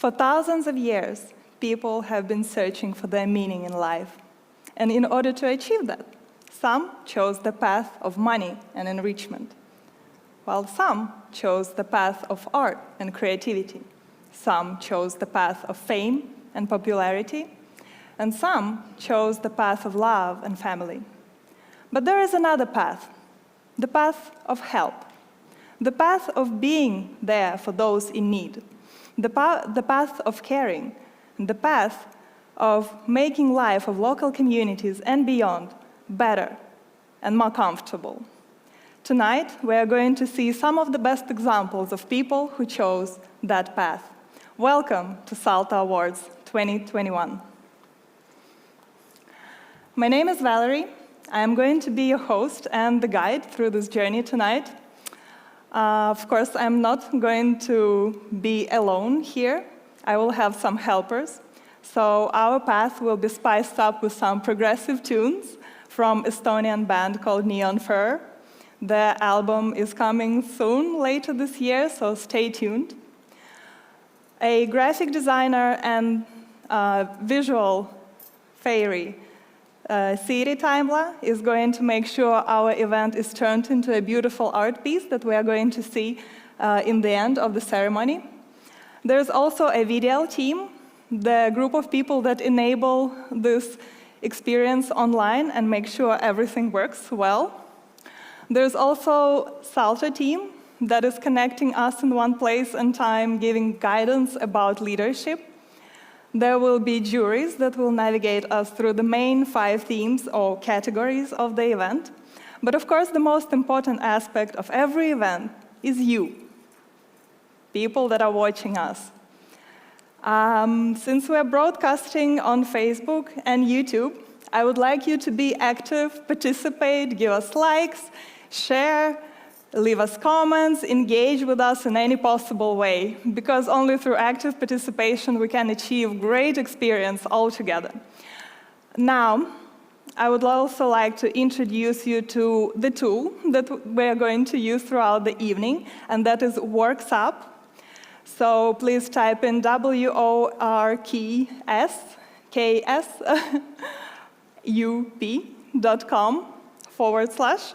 For thousands of years, people have been searching for their meaning in life. And in order to achieve that, some chose the path of money and enrichment, while some chose the path of art and creativity. Some chose the path of fame and popularity, and some chose the path of love and family. But there is another path, the path of help, the path of being there for those in need, the path of caring, the path of making life of local communities and beyond better and more comfortable. Tonight, we are going to see some of the best examples of people who chose that path. Welcome to SALTO Awards 2021. My name is Valerie. I am going to be your host and the guide through this journey tonight. Of course, I'm not going to be alone here. I will have some helpers. So our path will be spiced up with some progressive tunes from Estonian band called Neon Fur. The album is coming soon, later this year, so stay tuned. A graphic designer and visual fairy, Siiri Taimla, is going to make sure our event is turned into a beautiful art piece that we are going to see in the end of the ceremony. There's also a video team, the group of people that enable this experience online and make sure everything works well. There's also SALTO team that is connecting us in one place and time, giving guidance about leadership. There will be juries that will navigate us through the main 5 themes or categories of the event. But of course, the most important aspect of every event is you, people that are watching us. Since we're broadcasting on Facebook and YouTube, I would like you to be active, participate, give us likes, share, leave us comments, engage with us in any possible way, because only through active participation we can achieve great experience all together. Now, I would also like to introduce you to the tool that we're going to use throughout the evening, and that is Works Up. So please type in worksup.com/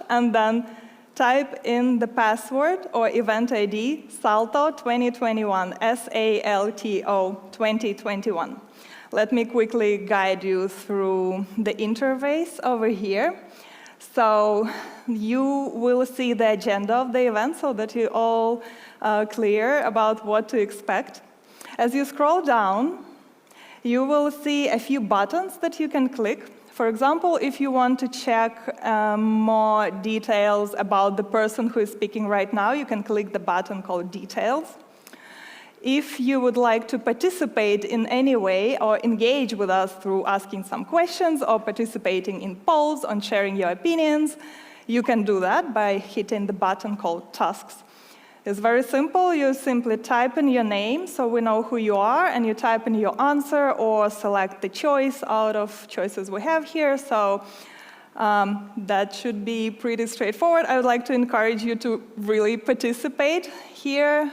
and then type in the password or event ID SALTO 2021, SALTO 2021. Let me quickly guide you through the interface over here. So you will see the agenda of the event so that you're all clear about what to expect. As you scroll down, you will see a few buttons that you can click. For example, if you want to check more details about the person who is speaking right now, you can click the button called Details. If you would like to participate in any way or engage with us through asking some questions or participating in polls on sharing your opinions, you can do that by hitting the button called Tasks. It's very simple. You simply type in your name so we know who you are, and you type in your answer or select the choice out of choices we have here. So that should be pretty straightforward. I would like to encourage you to really participate here.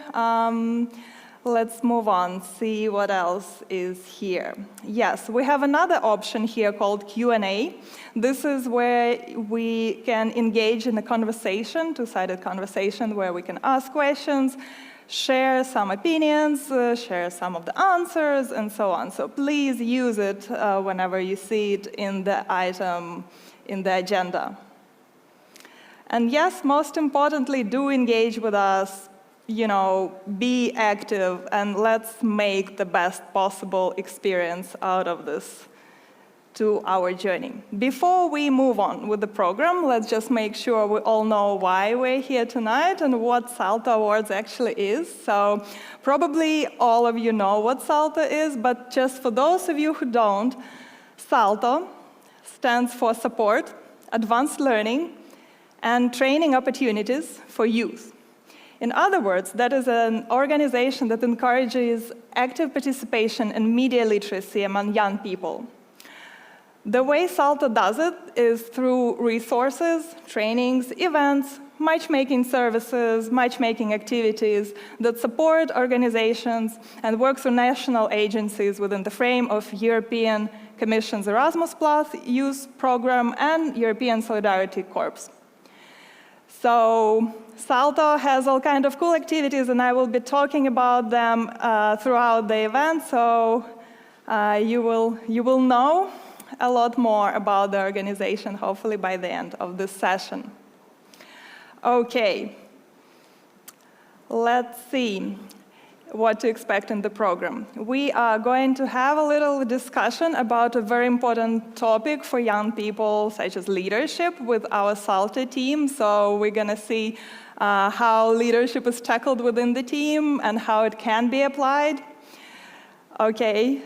Let's move on, see what else is here. Yes, we have another option here called Q&A. This is where we can engage in a conversation, two-sided conversation, where we can ask questions, share some opinions, share some of the answers, and so on. So please use it whenever you see it in the item in the agenda. And yes, most importantly, do engage with us. You know, be active, and let's make the best possible experience out of this to our journey. Before we move on with the program, let's just make sure we all know why we're here tonight and what SALTO Awards actually is. So probably all of you know what SALTO is, but just for those of you who don't, SALTO stands for Support, Advanced Learning, and Training Opportunities for Youth. In other words, that is an organization that encourages active participation in media literacy among young people. The way SALTO does it is through resources, trainings, events, matchmaking services, matchmaking activities that support organizations and work through national agencies within the frame of European Commission's Erasmus Plus Youth Program and European Solidarity Corps. So SALTO has all kinds of cool activities, and I will be talking about them throughout the event, so you will know a lot more about the organization, hopefully by the end of this session. Okay, let's see what to expect in the program. We are going to have a little discussion about a very important topic for young people, such as leadership, with our SALTO team. So we're going to see how leadership is tackled within the team and how it can be applied. Okay,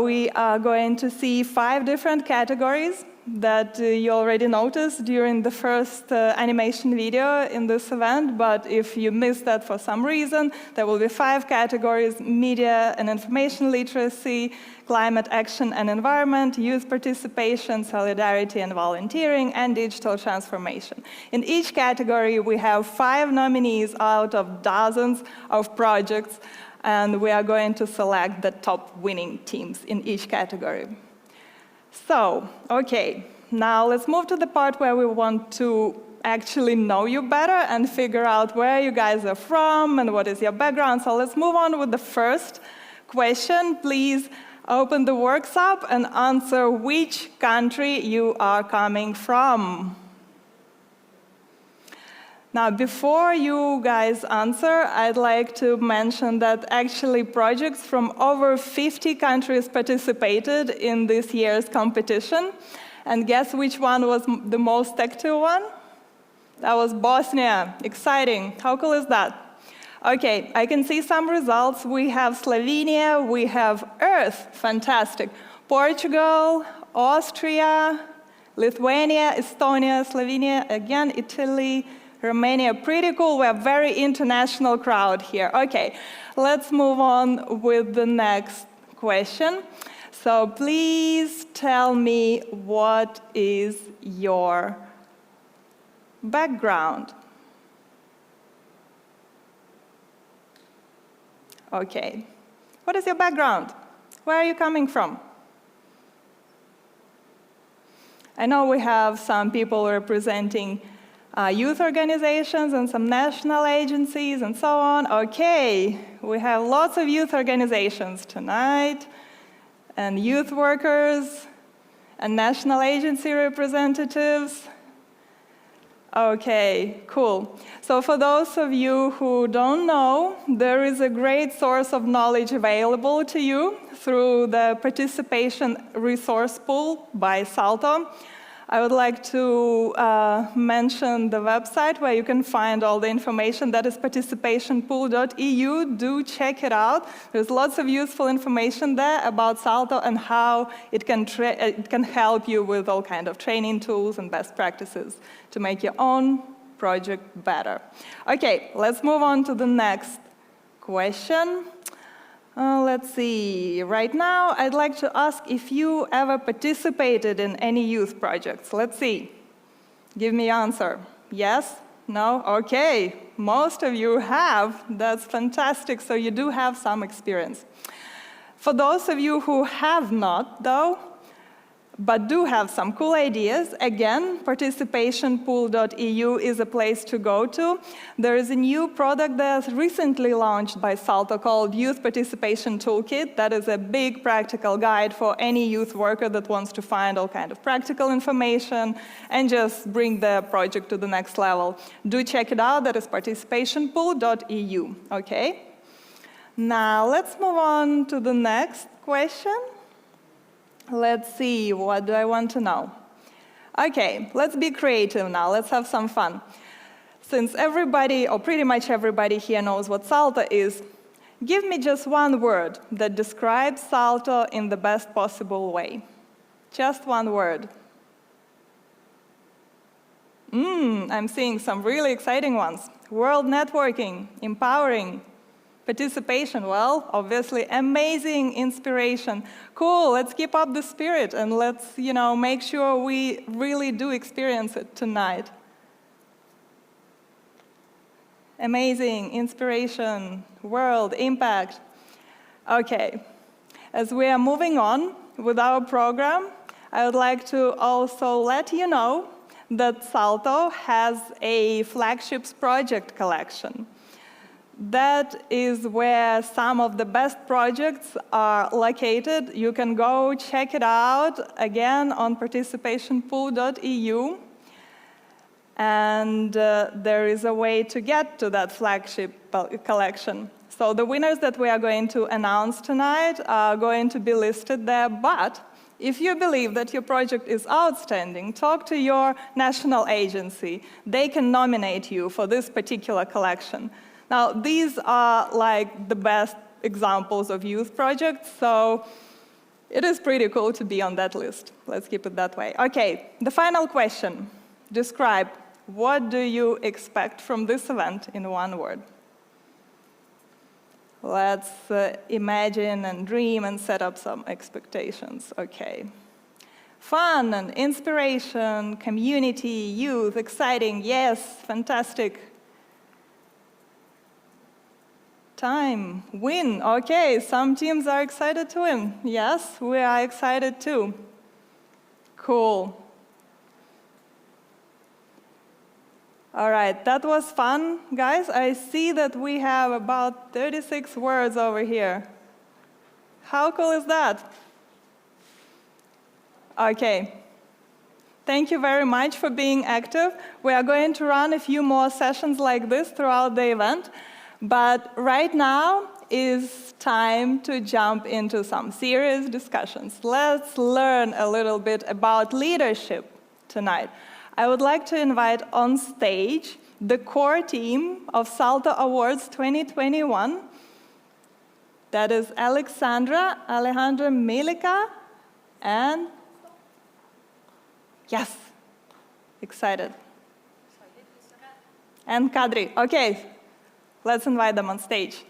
we are going to see 5 different categories that you already noticed during the first animation video in this event, but if you missed that for some reason, there will be 5 categories: media and information literacy, climate action and environment, youth participation, solidarity and volunteering, and digital transformation. In each category, we have 5 nominees out of dozens of projects, and we are going to select the top winning teams in each category. So, okay, now let's move to the part where we want to actually know you better and figure out where you guys are from and what is your background. So let's move on with the first question. Please open the works up and answer which country you are coming from. Now, before you guys answer, I'd like to mention that actually projects from over 50 countries participated in this year's competition. And guess which one was the most active one? That was Bosnia. Exciting. How cool is that? Okay, I can see some results. We have Slovenia, we have Earth, fantastic. Portugal, Austria, Lithuania, Estonia, Slovenia, again, Italy, Romania, pretty cool. We're a very international crowd here. Okay, let's move on with the next question. So please tell me, what is your background? Okay, what is your background? Where are you coming from? I know we have some people representing youth organizations and some national agencies and so on. Okay, we have lots of youth organizations tonight, and youth workers, and national agency representatives. Okay, cool. So for those of you who don't know, there is a great source of knowledge available to you through the participation resource pool by SALTO. I would like to mention the website where you can find all the information. That is participationpool.eu. Do check it out. There's lots of useful information there about SALTO and how it can help you with all kinds of training tools and best practices to make your own project better. Okay, let's move on to the next question. Let's see. Right now, I'd like to ask if you ever participated in any youth projects. Let's see. Give me an answer. Yes? No? Okay. Most of you have. That's fantastic. So you do have some experience. For those of you who have not, though, but do have some cool ideas, again, participationpool.eu is a place to go to. There is a new product that's recently launched by SALTO called Youth Participation Toolkit. That is a big practical guide for any youth worker that wants to find all kinds of practical information and just bring the project to the next level. Do check it out. That is participationpool.eu. Okay? Now, let's move on to the next question. Let's see, what do I want to know? Okay, let's be creative now. Let's have some fun. Since everybody, or pretty much everybody here knows what SALTO is, give me just one word that describes SALTO in the best possible way. Just one word. I'm seeing some really exciting ones. World networking, empowering, participation, well, obviously, amazing inspiration. Cool, let's keep up the spirit and let's, make sure we really do experience it tonight. Amazing, inspiration, world, impact. Okay, as we are moving on with our program, I would like to also let you know that SALTO has a flagships project collection. That is where some of the best projects are located. You can go check it out, again, on participationpool.eu. And there is a way to get to that flagship collection. So the winners that we are going to announce tonight are going to be listed there, but if you believe that your project is outstanding, talk to your national agency. They can nominate you for this particular collection. Now, these are like the best examples of youth projects, so it is pretty cool to be on that list. Let's keep it that way. Okay, the final question. Describe, what do you expect from this event in one word? Let's imagine and dream and set up some expectations. Okay. Fun and inspiration, community, youth, exciting, yes, fantastic. Time, win, okay, some teams are excited to win. Yes, we are excited too. Cool. All right, that was fun, guys. I see that we have about 36 words over here. How cool is that? Okay. Thank you very much for being active. We are going to run a few more sessions like this throughout the event, but right now is time to jump into some serious discussions. Let's learn a little bit about leadership tonight. I would like to invite on stage the core team of SALTO Awards 2021. That is Alexandra, Alejandra Milica, and yes, excited. And Kadri. Okay, let's invite them on stage.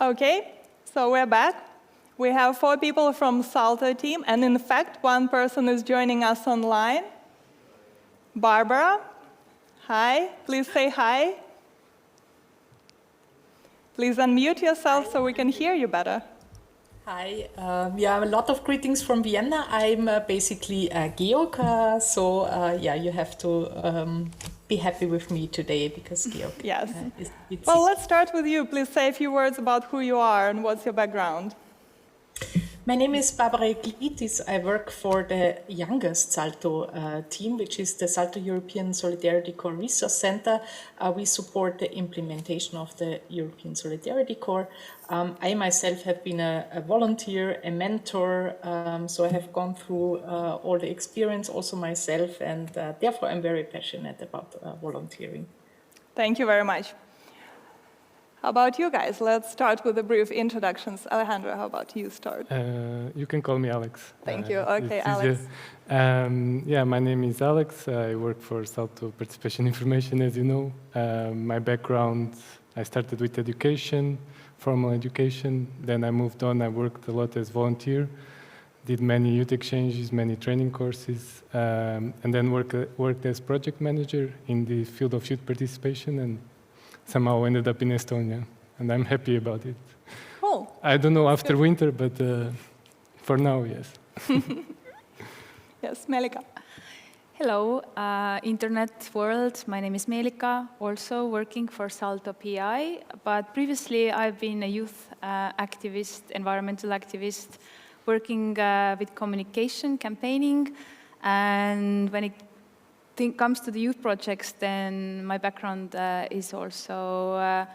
Okay, so we're back. We have 4 people from SALTO team, and in fact, 1 person is joining us online. Barbara, hi, please say hi. Please unmute yourself so we can hear you better. Hi, yeah, a lot of greetings from Vienna. I'm basically Georg, yeah, you have to be happy with me today because Georg yes. is Well, let's start with you. Please say a few words about who you are and what's your background. My name is Barbara Glitis. I work for the youngest SALTO team, which is the SALTO European Solidarity Corps Resource Center. We support the implementation of the European Solidarity Corps. I myself have been a volunteer, a mentor, so I have gone through all the experience also myself, and therefore I'm very passionate about volunteering. Thank you very much. How about you guys? Let's start with the brief introductions. Alejandro, how about you start? You can call me Alex. Thank you. Okay, Alex. Yeah, my name is Alex. I work for SALTO Participation Information, as you know. My background, I started with education, formal education. Then I moved on. I worked a lot as volunteer, did many youth exchanges, many training courses, and then worked as project manager in the field of youth participation, and somehow ended up in Estonia, and I'm happy about it. Cool. I don't know after winter, but for now, yes. Yes, Melika. Hello, Internet world. My name is Melika, also working for SALTO PI, but previously I've been a youth activist, environmental activist, working with communication, campaigning, and when it comes to the youth projects, then my background is also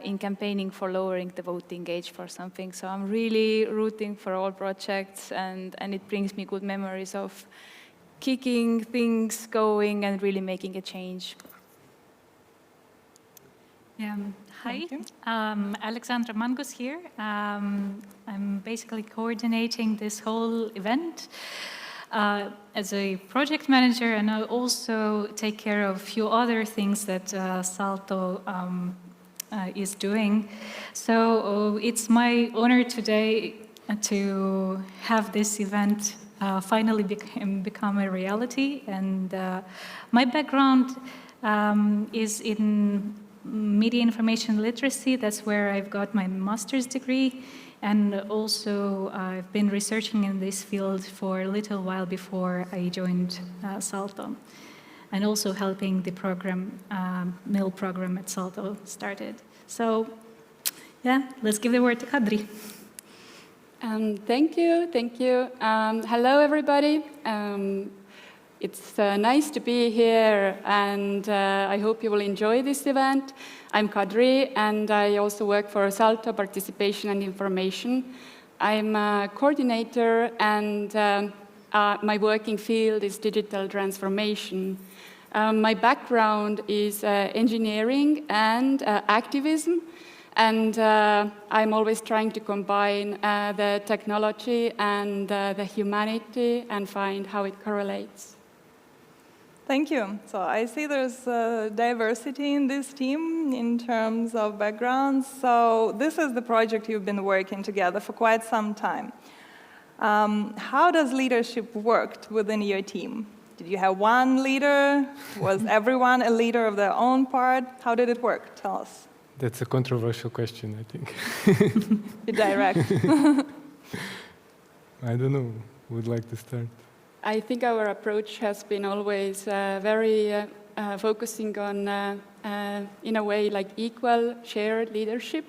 in campaigning for lowering the voting age for something. So I'm really rooting for all projects, and it brings me good memories of kicking things going and really making a change. Yeah. Hi, Thank you. Alexandra Mangos here. I'm basically coordinating this whole event as a project manager, and I also take care of a few other things that SALTO is doing. So it's my honor today to have this event finally become a reality. And my background is in media information literacy. That's where I've got my master's degree. And also I've been researching in this field for a little while before I joined SALTO. And also helping the program, MIL program at SALTO started. So yeah, let's give the word to Kadri. Thank you. Hello, everybody. It's nice to be here, and I hope you will enjoy this event. I'm Kadri, and I also work for SALTO Participation and Information. I'm a coordinator, and my working field is digital transformation. My background is engineering and activism, and I'm always trying to combine the technology and the humanity and find how it correlates. Thank you. So I see there's diversity in this team in terms of backgrounds. So this is the project you've been working together for quite some time. How does leadership work within your team? Did you have one leader? Was everyone a leader of their own part? How did it work? Tell us. That's a controversial question, I think. Be direct. I don't know. Who would like to start? I think our approach has been always very focusing on, in a way, like equal shared leadership.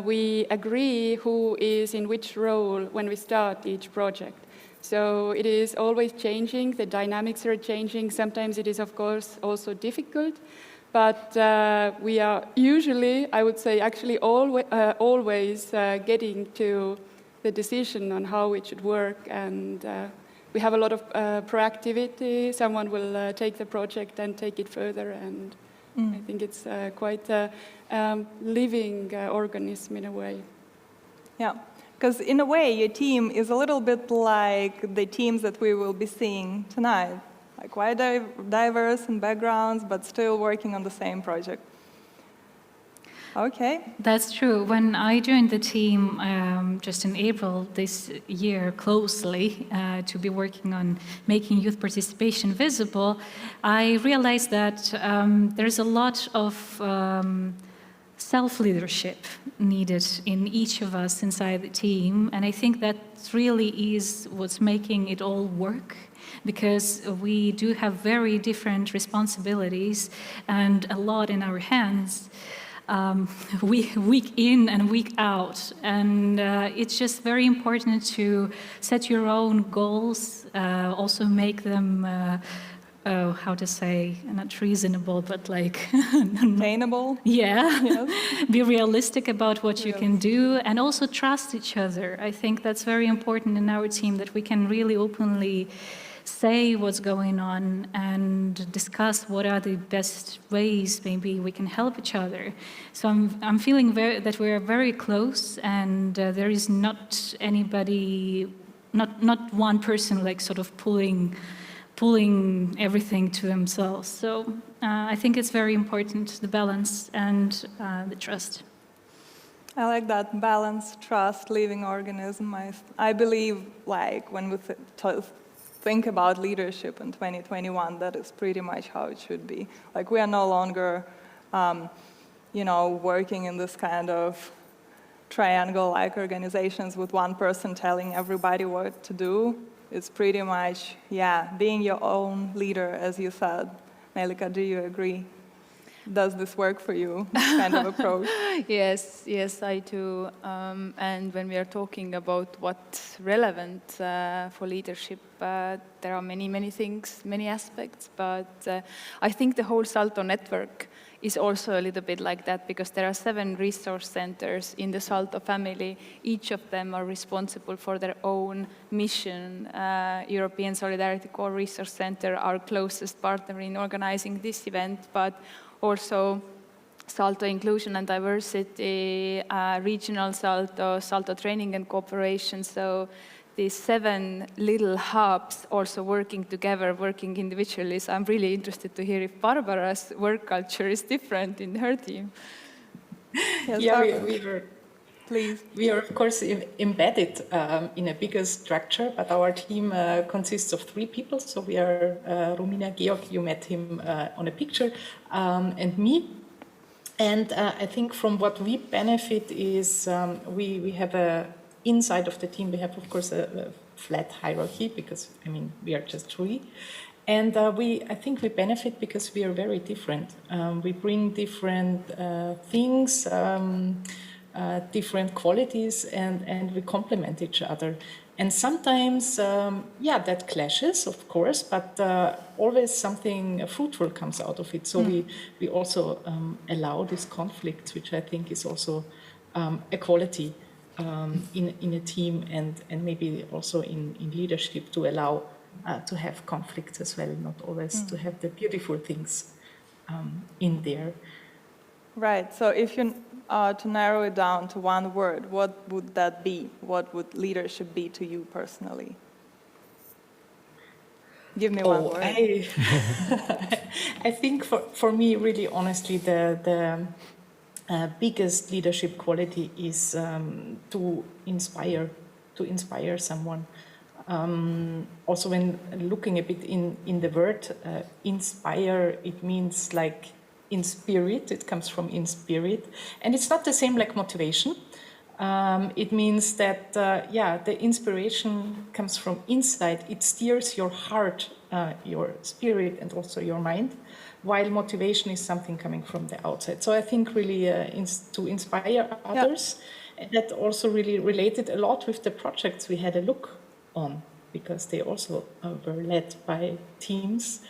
We agree who is in which role when we start each project. So it is always changing, the dynamics are changing. Sometimes it is, of course, also difficult. But we are usually, I would say, actually always getting to the decision on how it should work. And we have a lot of proactivity. Someone will take the project and take it further. And I think it's quite a living organism in a way. Yeah, because in a way, your team is a little bit like the teams that we will be seeing tonight. Like quite diverse in backgrounds, but still working on the same project. Okay. That's true. When I joined the team just in April this year closely to be working on making youth participation visible, I realized that there's a lot of self-leadership needed in each of us inside the team. And I think that really is what's making it all work, because we do have very different responsibilities and a lot in our hands. Week in and week out. And it's just very important to set your own goals, also make them, how to say, not reasonable, but like... Attainable. Yeah. Yes. Be realistic about what you can do, and also trust each other. I think that's very important in our team, that we can really openly say what's going on and discuss what are the best ways maybe we can help each other. So I'm feeling that we're very close, and there is not anybody, not one person like sort of pulling everything to themselves. So I think it's very important, the balance and the trust. I like that balance, trust, living organism. I believe, like, when we think about leadership in 2021, that is pretty much how it should be. Like, we are no longer, working in this kind of triangle-like organizations with one person telling everybody what to do. It's pretty much, being your own leader, as you said. Melika, do you agree? Does this work for you, this kind of approach? Yes, I do. And when we are talking about what's relevant for leadership, there are many things, many aspects, but I think the whole SALTO network is also a little bit like that, because there are 7 resource centers in the SALTO family. Each of them are responsible for their own mission. European Solidarity Corps Resource Center, our closest partner in organizing this event, but also SALTO Inclusion and Diversity, Regional SALTO, SALTO Training and Cooperation. So these 7 little hubs also working together, working individually. So I'm really interested to hear if Barbara's work culture is different in her team. Yes, Yeah, Barbara, please. we are of course embedded in a bigger structure, but our team consists of 3 people. So we are Romina, Georg, you met him on a picture, and me. And I think from what we benefit is we have inside of the team, we have, of course, a flat hierarchy because, I mean, we are just 3. And I think we benefit because we are very different. We bring different things, different qualities, and we complement each other. And sometimes, that clashes, of course, but always something fruitful comes out of it. So we also allow these conflicts, which I think is also a quality in a team and maybe also in leadership to allow to have conflicts as well, not always to have the beautiful things in there. Right, so if you to narrow it down to one word, what would that be? What would leadership be to you personally? Give me one word. I think for me, really honestly, the biggest leadership quality is to inspire someone. Also, when looking a bit in the word inspire, it means like in spirit. It comes from in spirit, and it's not the same like motivation. It means that the inspiration comes from inside. It steers your heart, your spirit, and also your mind, while motivation is something coming from the outside. So I think really to inspire others. That also really related a lot with the projects we had a look on, because they also were led by teams.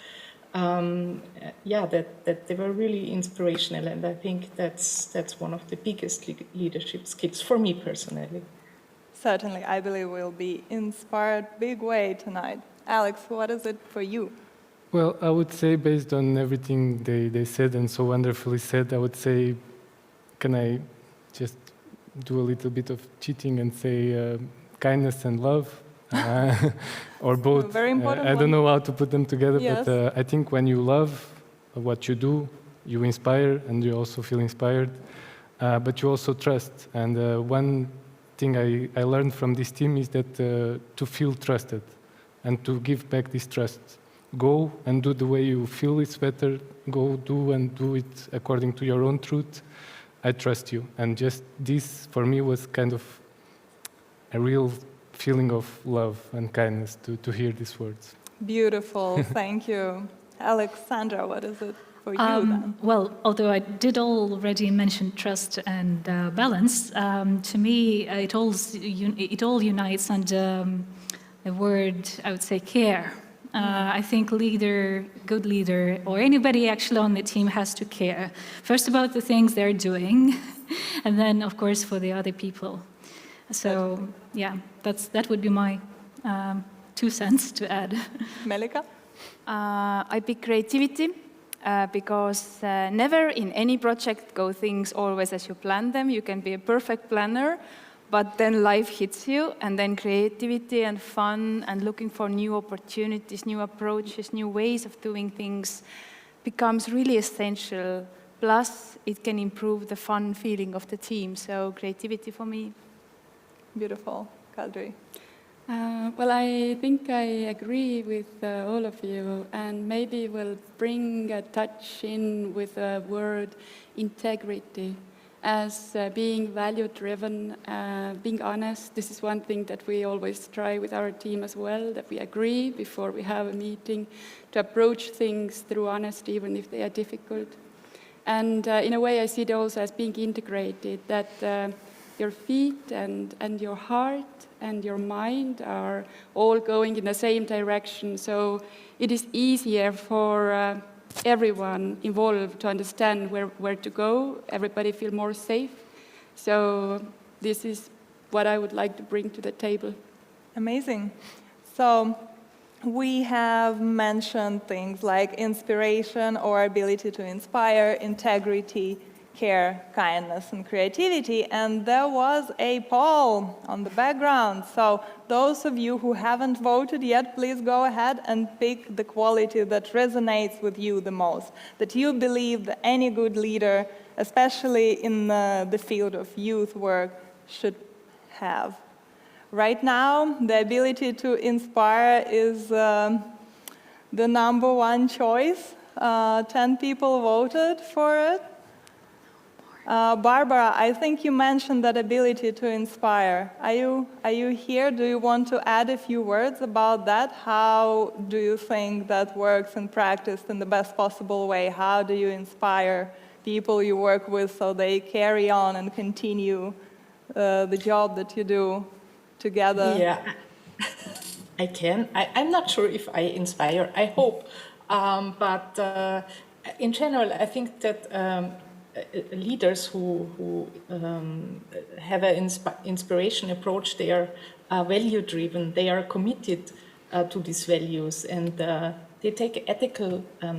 That they were really inspirational, and I think that's one of the biggest leadership skills for me personally. Certainly, I believe we'll be inspired big way tonight. Alex, what is it for you? Well, I would say based on everything they said and so wonderfully said, I would say, can I just do a little bit of cheating and say kindness and love? Or both. Very important I don't know how to put them together, yes. But I think when you love what you do, you inspire and you also feel inspired, but you also trust. And one thing I learned from this team is that to feel trusted and to give back this trust. Go and do the way you feel is better. Go do and do it according to your own truth. I trust you. And just this, for me, was kind of a real feeling of love and kindness to hear these words. Beautiful, thank you. Alexandra, what is it for you then? Well, although I did already mention trust and balance, to me it all unites under the word, I would say, care. I think good leader, or anybody actually on the team has to care. First about the things they're doing, and then, of course, for the other people. So, that would be my 2 cents to add. Melika? I pick creativity because never in any project go things always as you plan them. You can be a perfect planner, but then life hits you, and then creativity and fun and looking for new opportunities, new approaches, new ways of doing things becomes really essential. Plus, it can improve the fun feeling of the team. So creativity for me. Beautiful. Kadri? Well, I think I agree with all of you, and maybe we'll bring a touch in with the word integrity as being value-driven, being honest. This is one thing that we always try with our team as well, that we agree before we have a meeting to approach things through honesty, even if they are difficult. And in a way, I see it also as being integrated, that your feet and your heart and your mind are all going in the same direction. So it is easier for everyone involved to understand where to go. Everybody feel more safe. So this is what I would like to bring to the table. Amazing. So we have mentioned things like inspiration or ability to inspire, integrity, care, kindness, and creativity. And there was a poll on the background. So those of you who haven't voted yet, please go ahead and pick the quality that resonates with you the most, that you believe that any good leader, especially in the field of youth work, should have. Right now, the ability to inspire is the #1 choice. 10 people voted for it. Barbara, I think you mentioned that ability to inspire. Are you here? Do you want to add a few words about that? How do you think that works in practice in the best possible way? How do you inspire people you work with so they carry on and continue the job that you do together? Yeah, I can. I'm not sure if I inspire, I hope. But in general, I think that leaders who have an inspiration approach, they are value-driven, they are committed to these values, and they take ethical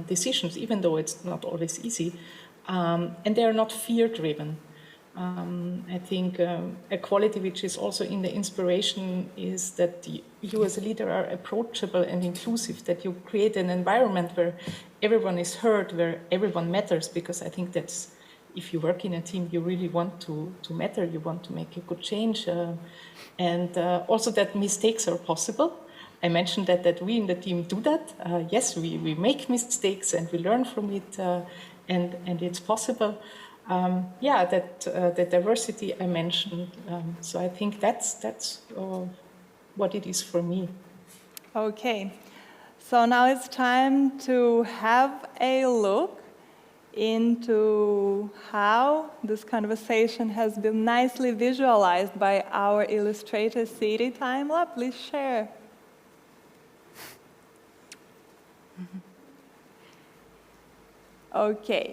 decisions, even though it's not always easy, and they are not fear-driven. I think a quality which is also in the inspiration is that you as a leader are approachable and inclusive, that you create an environment where everyone is heard, where everyone matters, because I think that's, if you work in a team, you really want to matter, you want to make a good change, and also that mistakes are possible. I mentioned that we in the team do that. Yes, we make mistakes and we learn from it, and it's possible. The diversity I mentioned. So I think that's what it is for me. Okay, so now it's time to have a look into how this conversation has been nicely visualized by our illustrator, Siri Timela. Please share. Okay.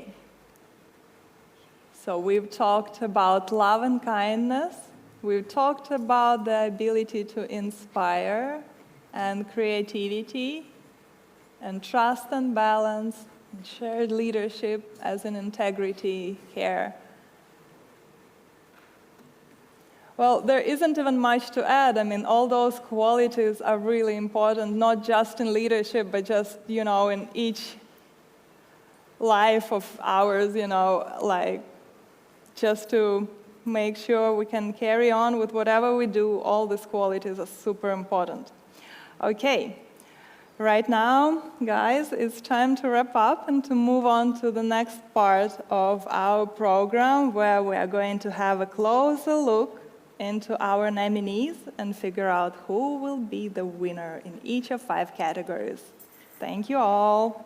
So we've talked about love and kindness. We've talked about the ability to inspire and creativity and trust and balance and shared leadership as in integrity, care. Well, there isn't even much to add. I mean, all those qualities are really important, not just in leadership, but just, in each life of ours, like just to make sure we can carry on with whatever we do. All these qualities are super important. Okay, right now, guys, it's time to wrap up and to move on to the next part of our program, where we are going to have a closer look into our nominees and figure out who will be the winner in each of 5 categories. Thank you all.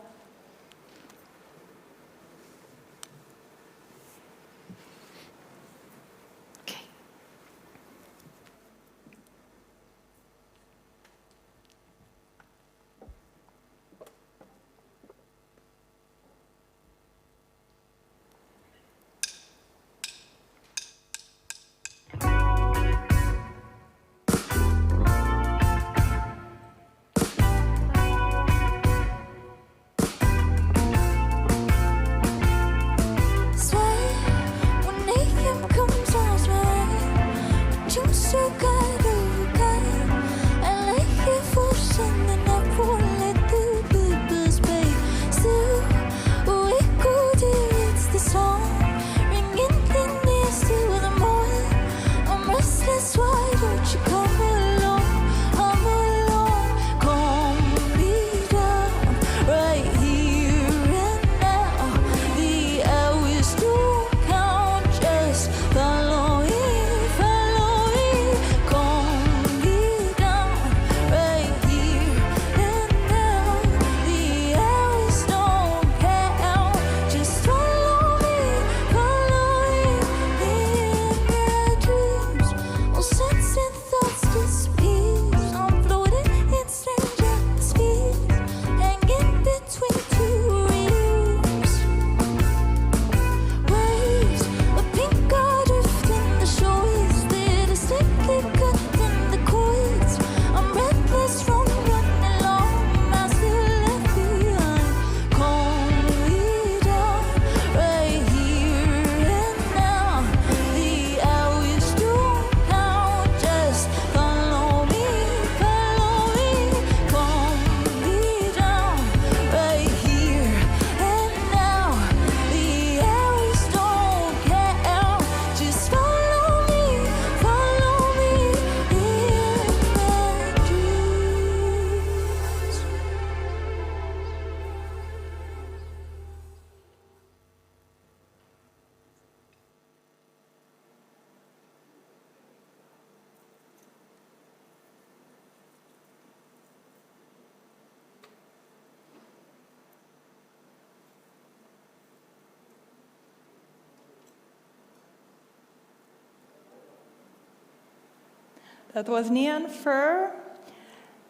That was Nian Fur,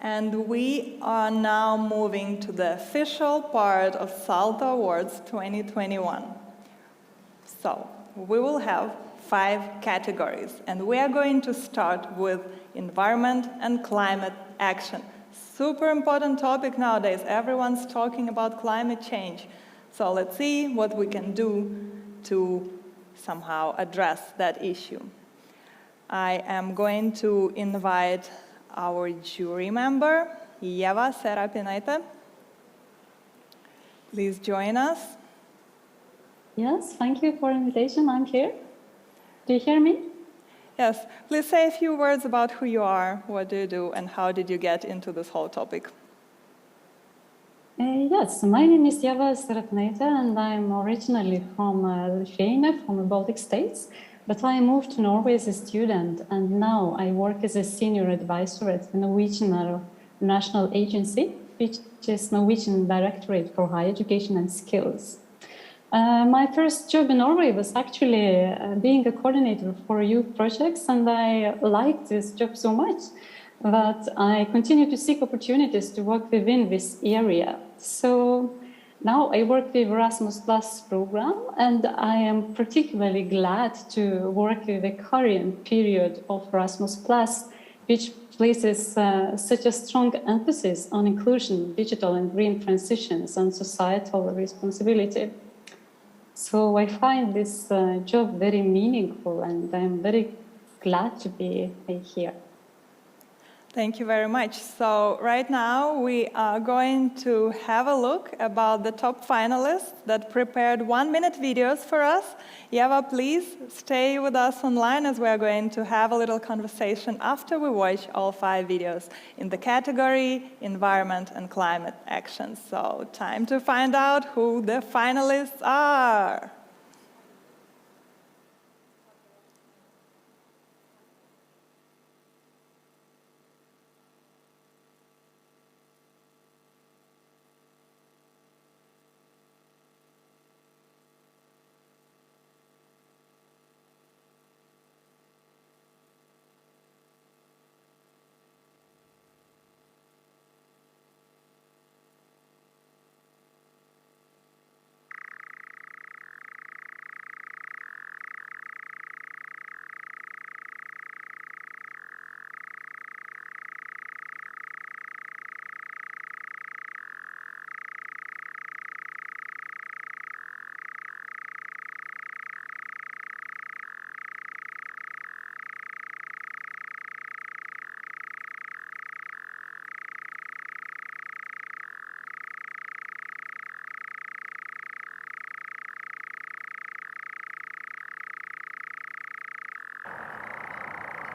and we are now moving to the official part of SALTO Awards 2021. So, we will have 5 categories, and we are going to start with environment and climate action. Super important topic nowadays. Everyone's talking about climate change. So let's see what we can do to somehow address that issue. I am going to invite our jury member, Ieva Serapinaite. Please join us. Yes, thank you for the invitation. I'm here. Do you hear me? Yes, please say a few words about who you are, what do you do, and how did you get into this whole topic? Yes, my name is Ieva Serapinaite, and I'm originally from Lithuania, from the Baltic states. But I moved to Norway as a student, and now I work as a senior advisor at the Norwegian National Agency, which is Norwegian Directorate for Higher Education and Skills. My first job in Norway was actually being a coordinator for youth projects, and I liked this job so much that I continue to seek opportunities to work within this area. So now I work with Erasmus Plus program, and I am particularly glad to work with the current period of Erasmus Plus, which places such a strong emphasis on inclusion, digital and green transitions, and societal responsibility. So I find this job very meaningful, and I'm very glad to be here. Thank you very much. So right now we are going to have a look about the top finalists that prepared 1-minute videos for us. Ieva, please stay with us online as we are going to have a little conversation after we watch all 5 videos in the category Environment and Climate Action. So time to find out who the finalists are.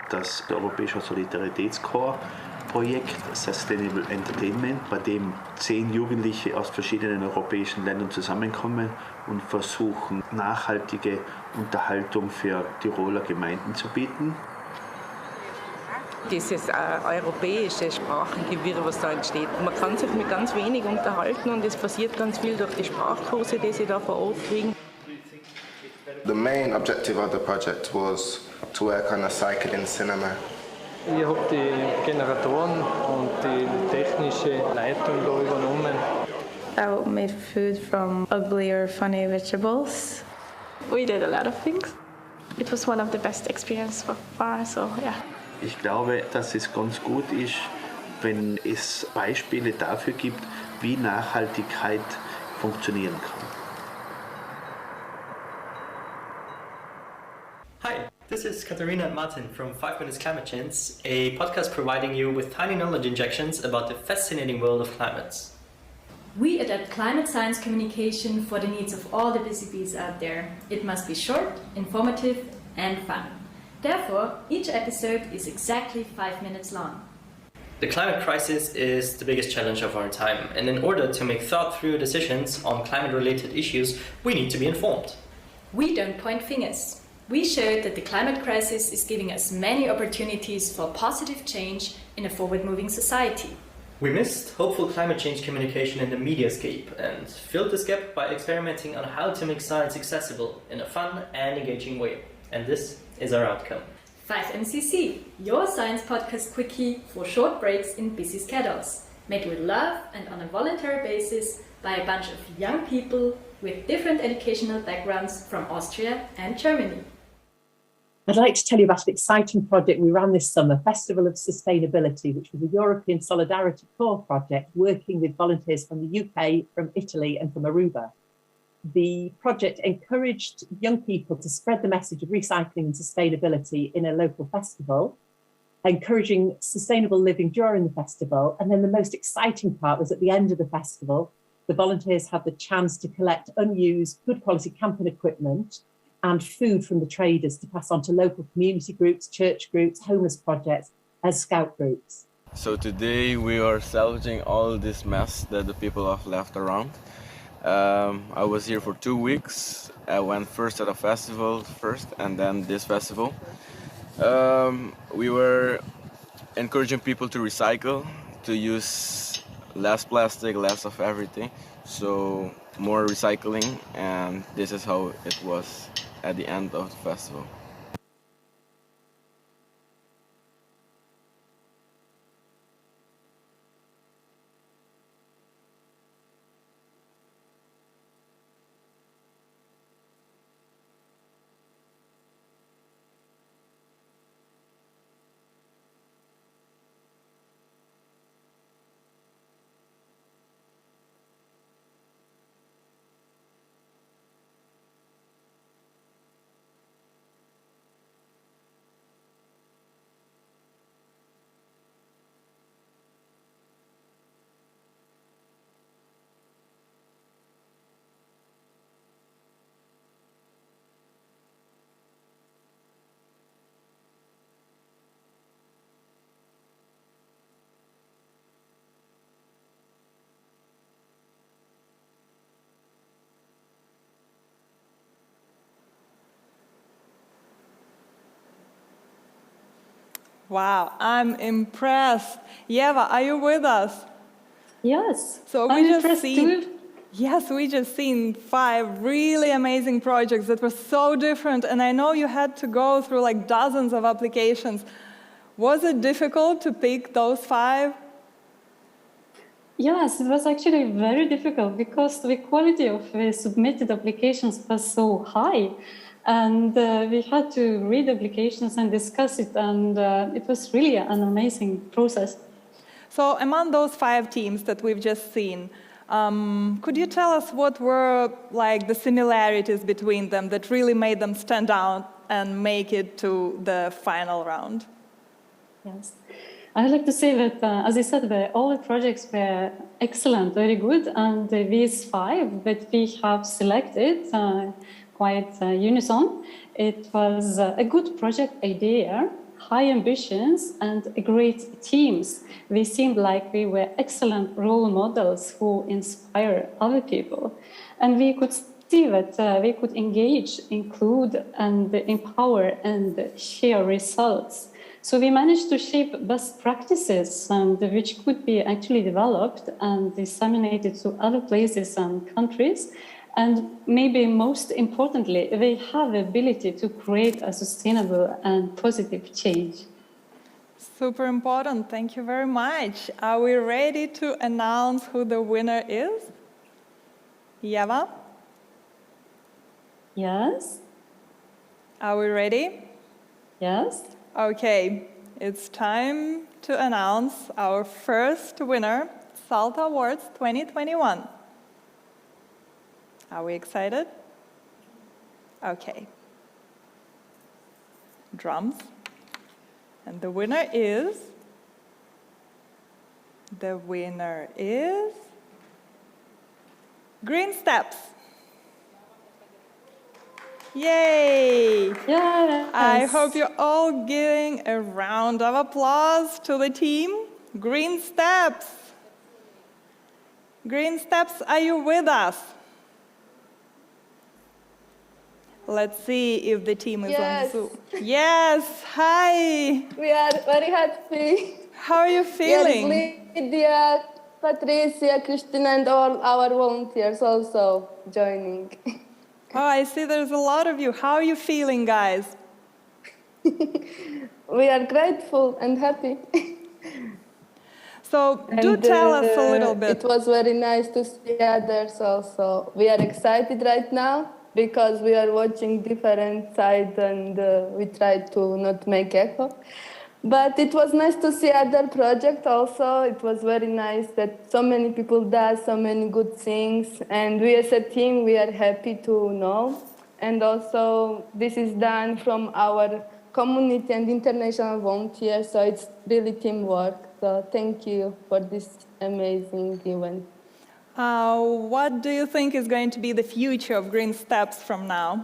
Das Europäische Solidaritätskorps-Projekt Sustainable Entertainment, bei dem 10 Jugendliche aus verschiedenen europäischen Ländern zusammenkommen und versuchen, nachhaltige Unterhaltung für Tiroler Gemeinden zu bieten. Dieses europäische Sprachengewirr, was da entsteht. Man kann sich mit ganz wenig unterhalten und es passiert ganz viel durch die Sprachkurse, die sie da vor Ort kriegen. The main objective of the project was to work on a cycling cinema. Ich habe die Generatoren und die technische Leitung da übernommen. I made food from ugly or funny vegetables. We did a lot of things. It was one of the best experiences so far, so yeah. Ich glaube, dass es ganz gut ist, wenn es Beispiele dafür gibt, wie Nachhaltigkeit funktionieren kann. Hi, this is Katharina and Martin from 5 Minutes Climate Change, a podcast providing you with tiny knowledge injections about the fascinating world of climates. We adapt climate science communication for the needs of all the busy bees out there. It must be short, informative, and fun. Therefore, each episode is exactly 5 minutes long. The climate crisis is the biggest challenge of our time, and in order to make thought-through decisions on climate-related issues, we need to be informed. We don't point fingers. We showed that the climate crisis is giving us many opportunities for positive change in a forward-moving society. We missed hopeful climate change communication in the mediascape and filled this gap by experimenting on how to make science accessible in a fun and engaging way. And this is our outcome. 5MCC, your science podcast quickie for short breaks in busy schedules, made with love and on a voluntary basis by a bunch of young people with different educational backgrounds from Austria and Germany. I'd like to tell you about an exciting project we ran this summer, Festival of Sustainability, which was a European Solidarity Corps project working with volunteers from the UK, from Italy and from Aruba. The project encouraged young people to spread the message of recycling and sustainability in a local festival, encouraging sustainable living during the festival. And then the most exciting part was at the end of the festival, the volunteers had the chance to collect unused, good quality camping equipment and food from the traders to pass on to local community groups, church groups, homeless projects, as scout groups. So today we are salvaging all this mess that the people have left around. I was here for 2 weeks. I went first at a festival first and then this festival. We were encouraging people to recycle, to use less plastic, less of everything. So more recycling, and this is how it was at the end of the festival. Wow, I'm impressed. Yeva, are you with us? Yes, so I'm impressed too. Yes, we just seen 5 really amazing projects that were so different, and I know you had to go through like dozens of applications. Was it difficult to pick those 5? Yes, it was actually very difficult because the quality of the submitted applications was so high. And we had to read applications and discuss it, and it was really an amazing process. So among those 5 teams that we've just seen, could you tell us what were like the similarities between them that really made them stand out and make it to the final round? Yes. I'd like to say that, as I said, all the projects were excellent, very good, and these 5 that we have selected, quite unison. It was a good project idea, high ambitions, and great teams. They seemed like we were excellent role models who inspire other people. And we could see that we could engage, include, and empower and share results. So we managed to shape best practices which could be actually developed and disseminated to other places and countries. And maybe most importantly, they have the ability to create a sustainable and positive change. Super important. Thank you very much. Are we ready to announce who the winner is? Yeva? Yes. Are we ready? Yes. Okay, it's time to announce our first winner, SALTO Awards 2021. Are we excited? Okay. Drums. And the winner is Green Steps. Yay! Yes. I hope you're all giving a round of applause to the team. Green Steps. Green Steps, are you with us? Let's see if the team is on Zoom. Yes, hi. We are very happy. How are you feeling? Lydia, Patricia, Christina, and all our volunteers also joining. Oh, I see there's a lot of you. How are you feeling, guys? We are grateful and happy. So do tell us a little bit. It was very nice to see others also. We are excited right now because we are watching different sides and we try to not make echo. But it was nice to see other projects also. It was very nice that so many people do so many good things. And we as a team, we are happy to know. And also this is done from our community and international volunteers, so it's really teamwork. So thank you for this amazing event. What do you think is going to be the future of Green Steps from now?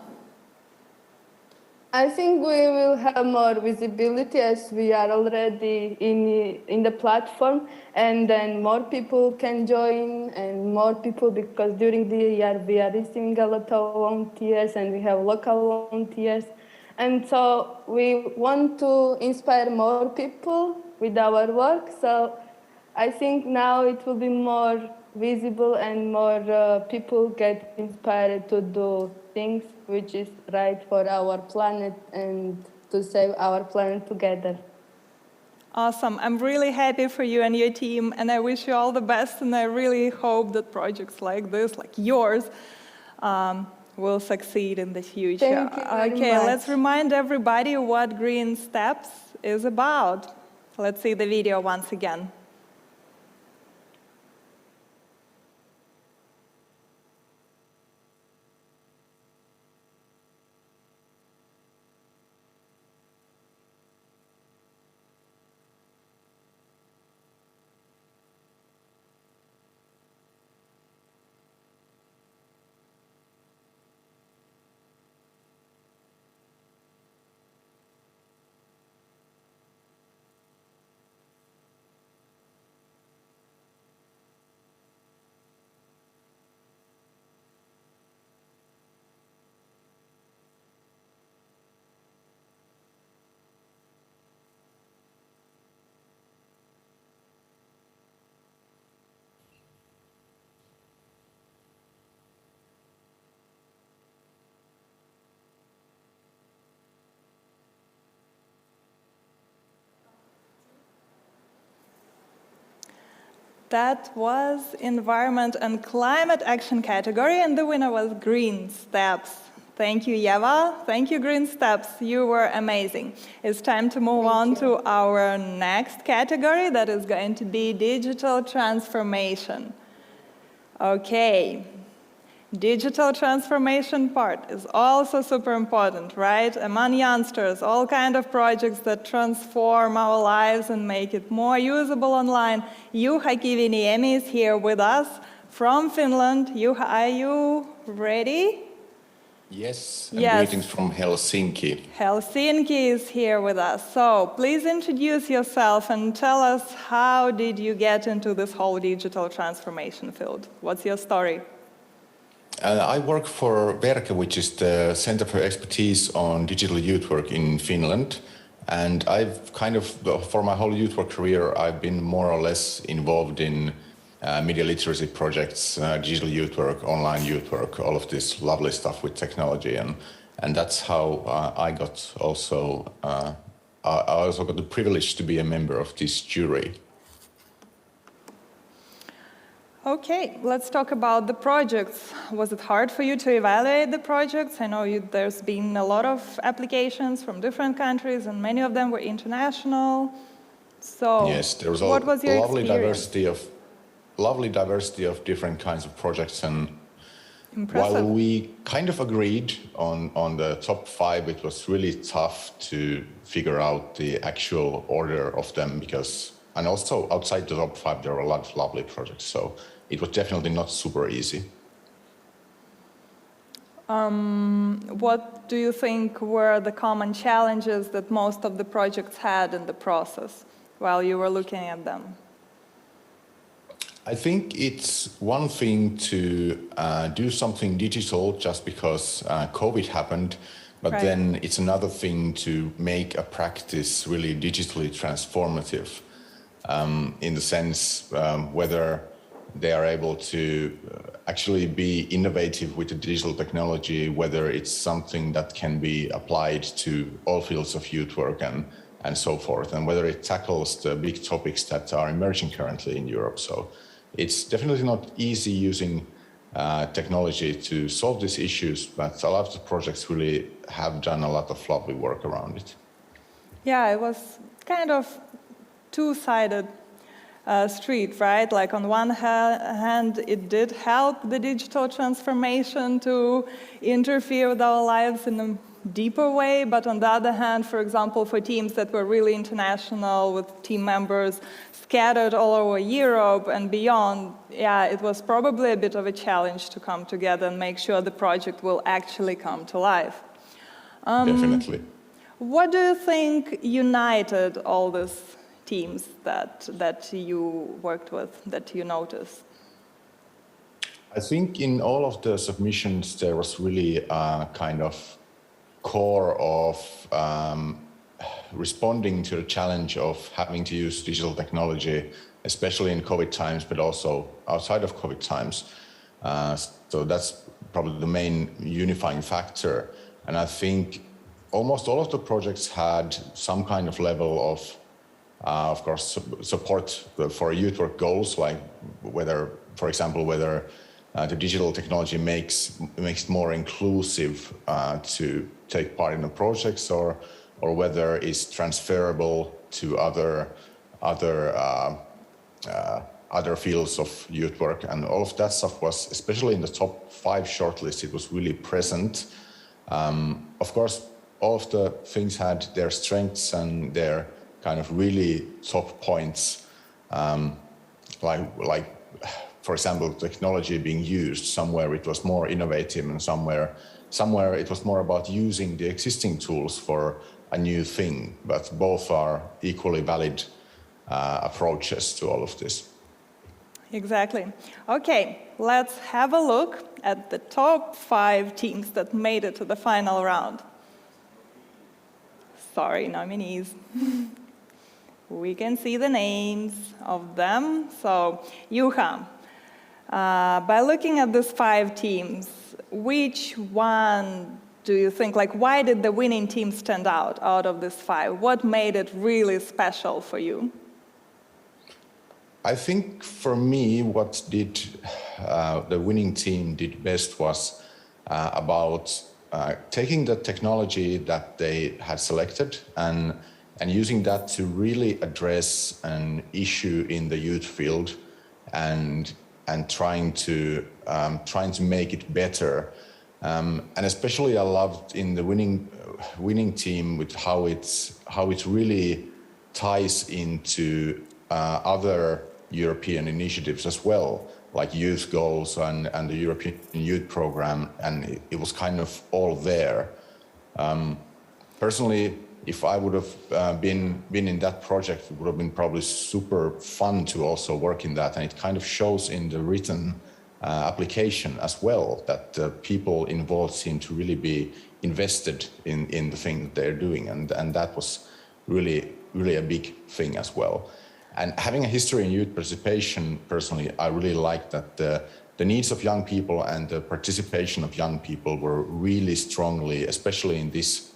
I think we will have more visibility as we are already in the platform, and then more people can join and more people, because during the year we are receiving a lot of volunteers and we have local volunteers. And so we want to inspire more people with our work. So I think now it will be more visible and more people get inspired to do things which is right for our planet and to save our planet together. Awesome. I'm really happy for you and your team, and I wish you all the best, and I really hope that projects like this, like yours, will succeed in the future. Thank you very much. Let's remind everybody what Green Steps is about. Let's see the video once again. That was Environment and Climate Action category, and the winner was Green Steps. Thank you, Yeva. Thank you, Green Steps. You were amazing. It's time to move on to our next category, that is going to be digital transformation. Okay. Digital transformation part is also super important, right? Among youngsters, all kinds of projects that transform our lives and make it more usable online. Juha Kiviniemi is here with us from Finland. Juha, are you ready? Yes, and greetings from Helsinki. Helsinki is here with us. So please introduce yourself and tell us, how did you get into this whole digital transformation field? What's your story? I work for Verke, which is the Center for Expertise on Digital Youth Work in Finland. And I've kind of, for my whole youth work career, I've been more or less involved in media literacy projects, digital youth work, online youth work, all of this lovely stuff with technology. And that's how I got also, I also got the privilege to be a member of this jury. Okay, let's talk about the projects. Was it hard for you to evaluate the projects? I know there's been a lot of applications from different countries, and many of them were international. So, yes, there was what was your lovely experience? Lovely diversity of different kinds of projects. And Impressive. while we kind of agreed on the top 5, it was really tough to figure out the actual order of them, because, and also outside the top 5, there were a lot of lovely projects. So it was definitely not super easy. What do you think were the common challenges that most of the projects had in the process while you were looking at them? I think it's one thing to do something digital just because COVID happened, but then it's another thing to make a practice really digitally transformative, in the sense whether they are able to actually be innovative with the digital technology, whether it's something that can be applied to all fields of youth work and so forth, and whether it tackles the big topics that are emerging currently in Europe. So it's definitely not easy using technology to solve these issues, but a lot of the projects really have done a lot of lovely work around it. Yeah, it was kind of two-sided street, right? Like on one hand, it did help the digital transformation to interfere with our lives in a deeper way, but on the other hand, for example, for teams that were really international with team members scattered all over Europe and beyond, yeah, it was probably a bit of a challenge to come together and make sure the project will actually come to life. Definitely. What do you think united all these teams that you worked with, that you noticed? I think in all of the submissions, there was really a kind of core of responding to the challenge of having to use digital technology, especially in COVID times, but also outside of COVID times. So that's probably the main unifying factor. And I think almost all of the projects had some kind of level of course, support for youth work goals, like whether, for example, whether the digital technology makes it more inclusive to take part in the projects, or whether it's transferable to other fields of youth work. And all of that stuff was, especially in the top 5 shortlist, it was really present. Of course, all of the things had their strengths and their kind of really top points, like for example, technology being used. Somewhere it was more innovative, and somewhere it was more about using the existing tools for a new thing. But both are equally valid approaches to all of this. Exactly. Okay, let's have a look at the top 5 teams that made it to the final round. Sorry, nominees. We can see the names of them. So, Juha, by looking at these 5 teams, which one do you think, like, why did the winning team stand out of these 5? What made it really special for you? I think for me, what the winning team did best was about taking the technology that they had selected and using that to really address an issue in the youth field and trying to make it better. And especially I loved in the winning team with how it really ties into other European initiatives as well, like youth goals and the European Youth Program, and it was kind of all there. Personally, if I would have been in that project, it would have been probably super fun to also work in that, and it kind of shows in the written application as well that the people involved seem to really be invested in the thing that they're doing, and that was really a big thing as well. And having a history in youth participation, personally, I really liked that the needs of young people and the participation of young people were really strongly, especially in this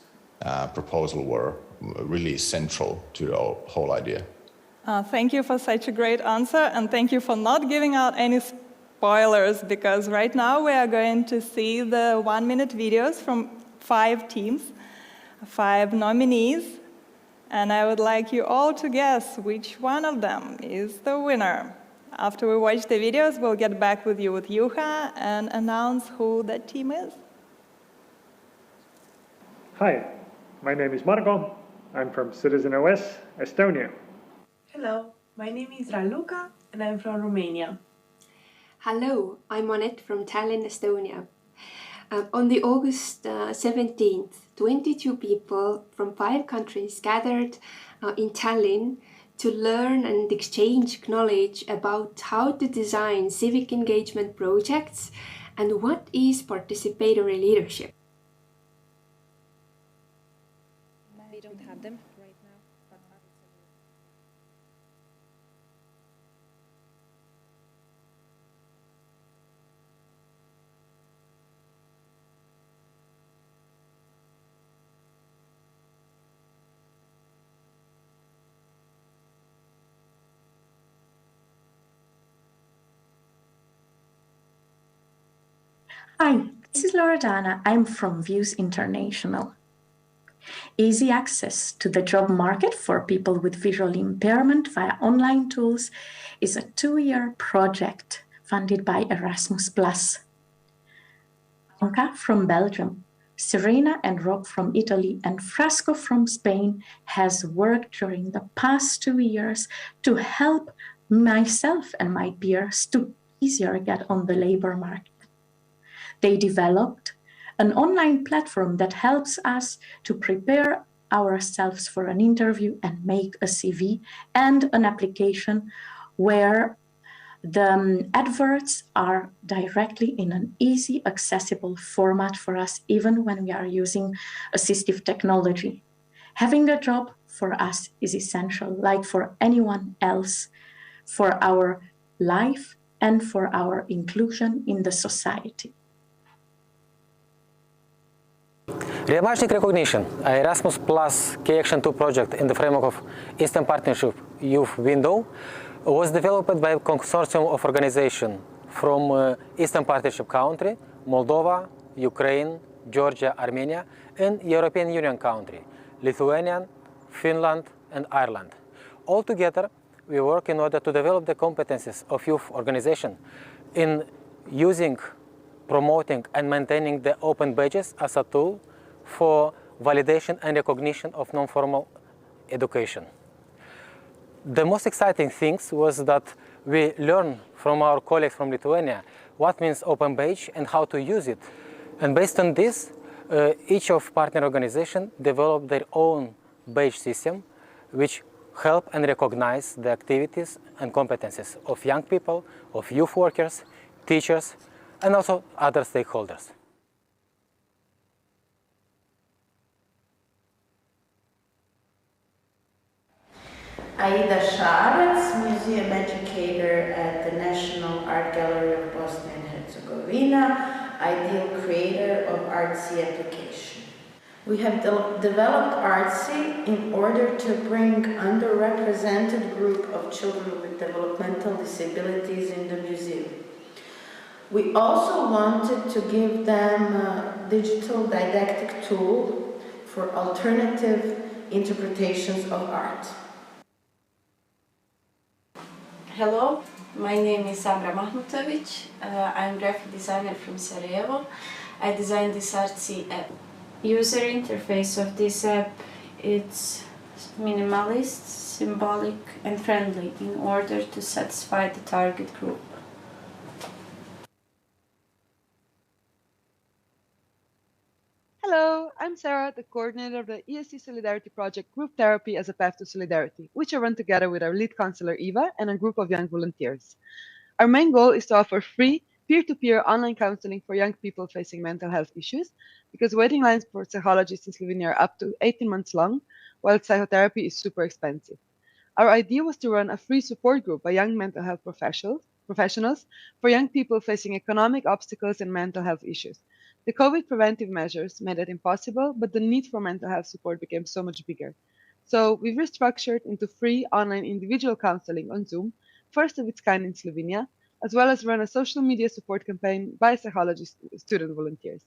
proposal, were really central to the whole idea. Thank you for such a great answer, and thank you for not giving out any spoilers, because right now we are going to see the 1-minute videos from 5 teams, 5 nominees, and I would like you all to guess which one of them is the winner. After we watch the videos, we'll get back with you with Juha and announce who that team is. Hi, my name is Marko. I'm from Citizen OS, Estonia. Hello, my name is Raluca and I'm from Romania. Hello, I'm Monette from Tallinn, Estonia. On the August 17th, 22 people from 5 countries gathered in Tallinn to learn and exchange knowledge about how to design civic engagement projects and what is participatory leadership. We don't have them right now. Hi, this is Loredana. I'm from Views International. Easy access to the job market for people with visual impairment via online tools is a 2-year project funded by Erasmus+. Anka from Belgium, Serena and Rob from Italy, and Frasco from Spain has worked during the past 2 years to help myself and my peers to easier get on the labor market. They developed an online platform that helps us to prepare ourselves for an interview and make a CV and an application where the adverts are directly in an easy, accessible format for us, even when we are using assistive technology. Having a job for us is essential, like for anyone else, for our life and for our inclusion in the society. Reimagining Recognition, a Erasmus Plus Key Action 2 project in the framework of Eastern Partnership Youth Window, was developed by a consortium of organizations from Eastern Partnership country, Moldova, Ukraine, Georgia, Armenia, and European Union country, Lithuania, Finland, and Ireland. All together, we work in order to develop the competencies of youth organization in using, promoting, and maintaining the open badges as a tool for validation and recognition of non-formal education. The most exciting things was that we learned from our colleagues from Lithuania what means open badge and how to use it. And based on this, each of partner organizations developed their own badge system, which help and recognize the activities and competencies of young people, of youth workers, teachers, and also other stakeholders. Aida Šarac, museum educator at the National Art Gallery of Bosnia and Herzegovina, ideal creator of Artsy application. We have developed Artsy in order to bring underrepresented group of children with developmental disabilities in the museum. We also wanted to give them a digital didactic tool for alternative interpretations of art. Hello, my name is Samra Mahmutovic. I'm graphic designer from Sarajevo. I designed this Artsy app. User interface of this app, it's minimalist, symbolic, and friendly in order to satisfy the target group. Hello, I'm Sarah, the coordinator of the ESC Solidarity Project Group Therapy as a Path to Solidarity, which I run together with our lead counselor Eva and a group of young volunteers. Our main goal is to offer free, peer-to-peer online counseling for young people facing mental health issues, because waiting lines for psychologists in Slovenia are up to 18 months long, while psychotherapy is super expensive. Our idea was to run a free support group by young mental health professionals for young people facing economic obstacles and mental health issues. The COVID preventive measures made it impossible, but the need for mental health support became so much bigger. So we've restructured into free online individual counseling on Zoom, first of its kind in Slovenia, as well as run a social media support campaign by psychology student volunteers.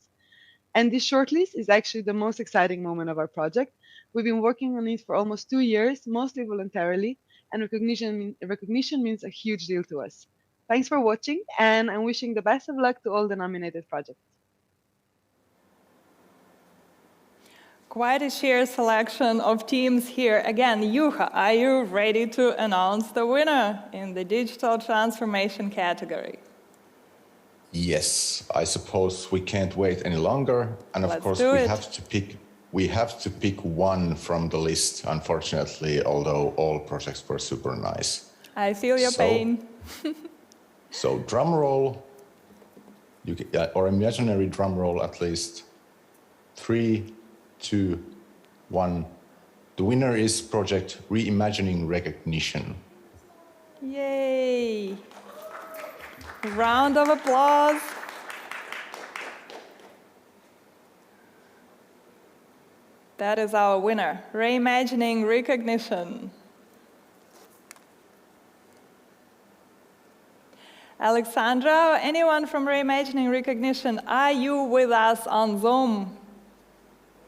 And this shortlist is actually the most exciting moment of our project. We've been working on it for almost 2 years, mostly voluntarily, and recognition means a huge deal to us. Thanks for watching, and I'm wishing the best of luck to all the nominated projects. Quite a sheer selection of teams here. Again, Juha, are you ready to announce the winner in the digital transformation category? Yes, I suppose we can't wait any longer. And of course, we have to pick one from the list, unfortunately, although all projects were super nice. I feel your pain. So drum roll, or imaginary drum roll at least. 3, 2, 1. The winner is project Reimagining Recognition. Yay! Round of applause. That is our winner, Reimagining Recognition. Alexandra, anyone from Reimagining Recognition, are you with us on Zoom?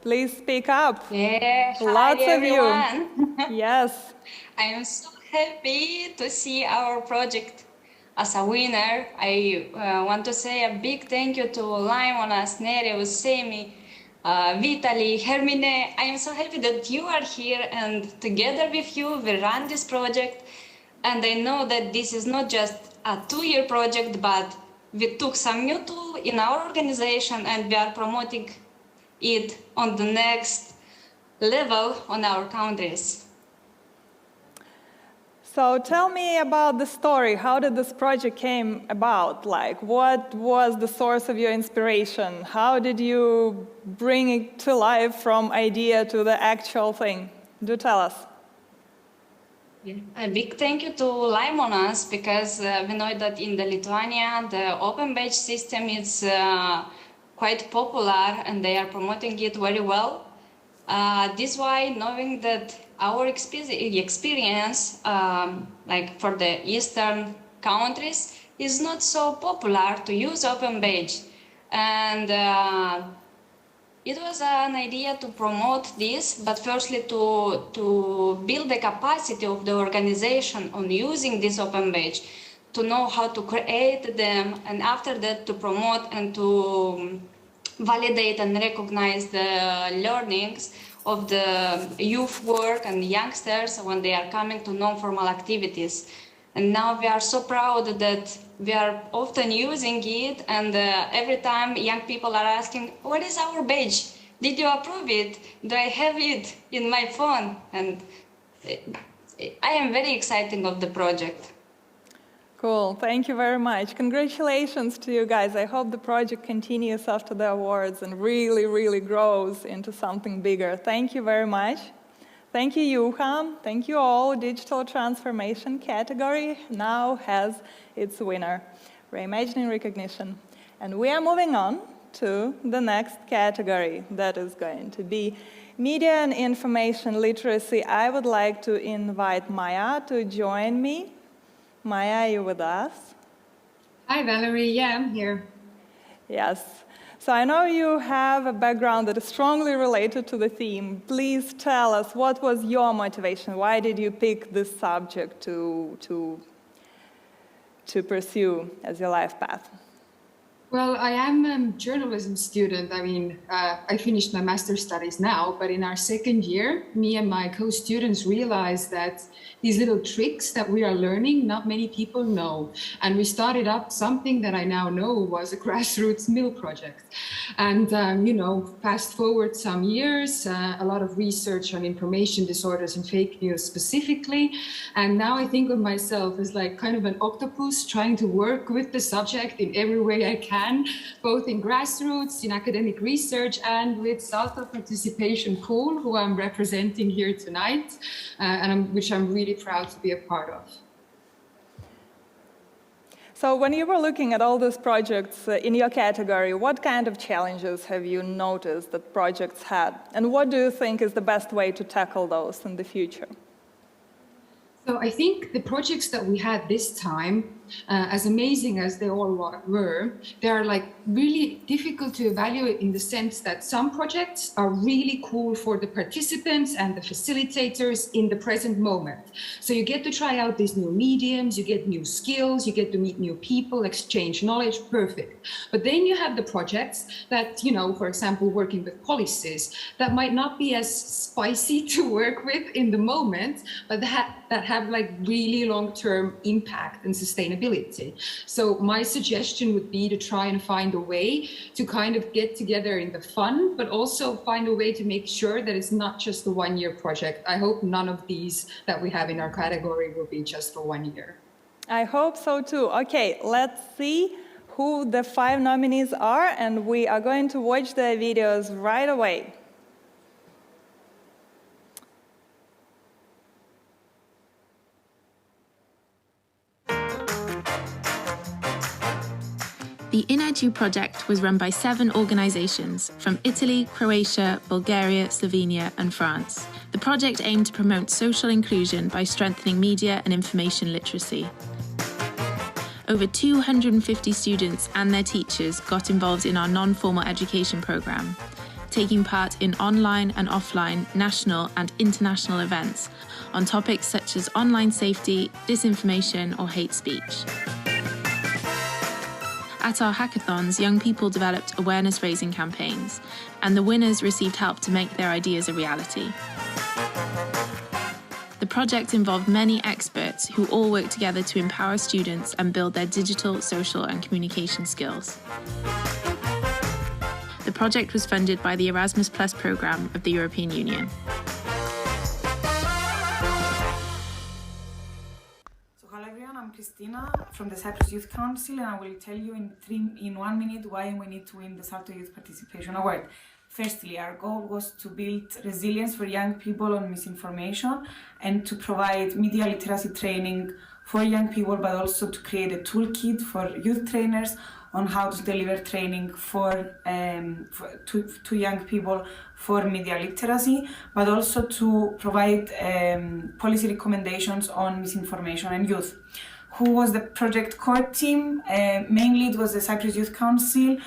Please speak up. Yeah, Lots hi of everyone. you. Yes. I am so happy to see our project as a winner. I want to say a big thank you to Laimonas, Nereus, Semi, Vitali, Hermine. I am so happy that you are here and together with you we run this project. And I know that this is not just a 2-year project, but we took some new tool in our organization and we are promoting it on the next level on our countries. So tell me about the story. How did this project came about? Like, what was the source of your inspiration? How did you bring it to life from idea to the actual thing? Do tell us. A big thank you to Laimonas, because we know that in the Lithuania the open badge system is quite popular and they are promoting it very well. This why, knowing that our experience like for the Eastern countries is not so popular to use open badge, and it was an idea to promote this, but firstly to build the capacity of the organization on using this open badge, to know how to create them, and after that to promote and to validate and recognize the learnings of the youth work and youngsters when they are coming to non-formal activities. And now we are so proud that we are often using it, and every time young people are asking, what is our badge? Did you approve it? Do I have it in my phone? And I am very excited of the project. Cool, thank you very much. Congratulations to you guys. I hope the project continues after the awards and really, really grows into something bigger. Thank you very much. Thank you, Juha. Thank you all. Digital transformation category now has its winner, Reimagining Recognition. And we are moving on to the next category that is going to be media and information literacy. I would like to invite Maya to join me. Maya, are you with us? Hi, Valerie. Yeah, I'm here. Yes. So I know you have a background that is strongly related to the theme. Please tell us, what was your motivation? Why did you pick this subject to pursue as your life path? Well, I am a journalism student. I mean, I finished my master's studies now, but in our second year, me and my co-students realized that these little tricks that we are learning, not many people know. And we started up something that I now know was a grassroots mill project. And, you know, fast forward some years, a lot of research on information disorders and fake news specifically. And now I think of myself as like kind of an octopus trying to work with the subject in every way I can, both in grassroots, in academic research, and with SALTO Participation Pool, who I'm representing here tonight, which I'm really proud to be a part of. So when you were looking at all these projects in your category, what kind of challenges have you noticed that projects had? And what do you think is the best way to tackle those in the future? So I think the projects that we had this time, as amazing as they all were, they are like really difficult to evaluate in the sense that some projects are really cool for the participants and the facilitators in the present moment. So you get to try out these new mediums, you get new skills, you get to meet new people, exchange knowledge, perfect. But then you have the projects that, you know, for example, working with policies that might not be as spicy to work with in the moment, but that have like really long-term impact and sustainability. So my suggestion would be to try and find a way to kind of get together in the fun, but also find a way to make sure that it's not just a one-year project. I hope none of these that we have in our category will be just for 1 year. I hope so too. Okay, let's see who the 5 nominees are, and we are going to watch their videos right away. The InEdu project was run by 7 organisations from Italy, Croatia, Bulgaria, Slovenia and France. The project aimed to promote social inclusion by strengthening media and information literacy. Over 250 students and their teachers got involved in our non-formal education programme, taking part in online and offline national and international events on topics such as online safety, disinformation or hate speech. At our hackathons, young people developed awareness-raising campaigns, and the winners received help to make their ideas a reality. The project involved many experts who all worked together to empower students and build their digital, social and communication skills. The project was funded by the Erasmus Plus programme of the European Union. Hello everyone, I'm Christina from the Cyprus Youth Council, and I will tell you in 1 minute why we need to win the SALTO Youth Participation Award. Firstly, our goal was to build resilience for young people on misinformation and to provide media literacy training for young people, but also to create a toolkit for youth trainers on how to deliver training to young people for media literacy, but also to provide policy recommendations on misinformation and youth. Who was the project core team? Mainly it was the Cyprus Youth Council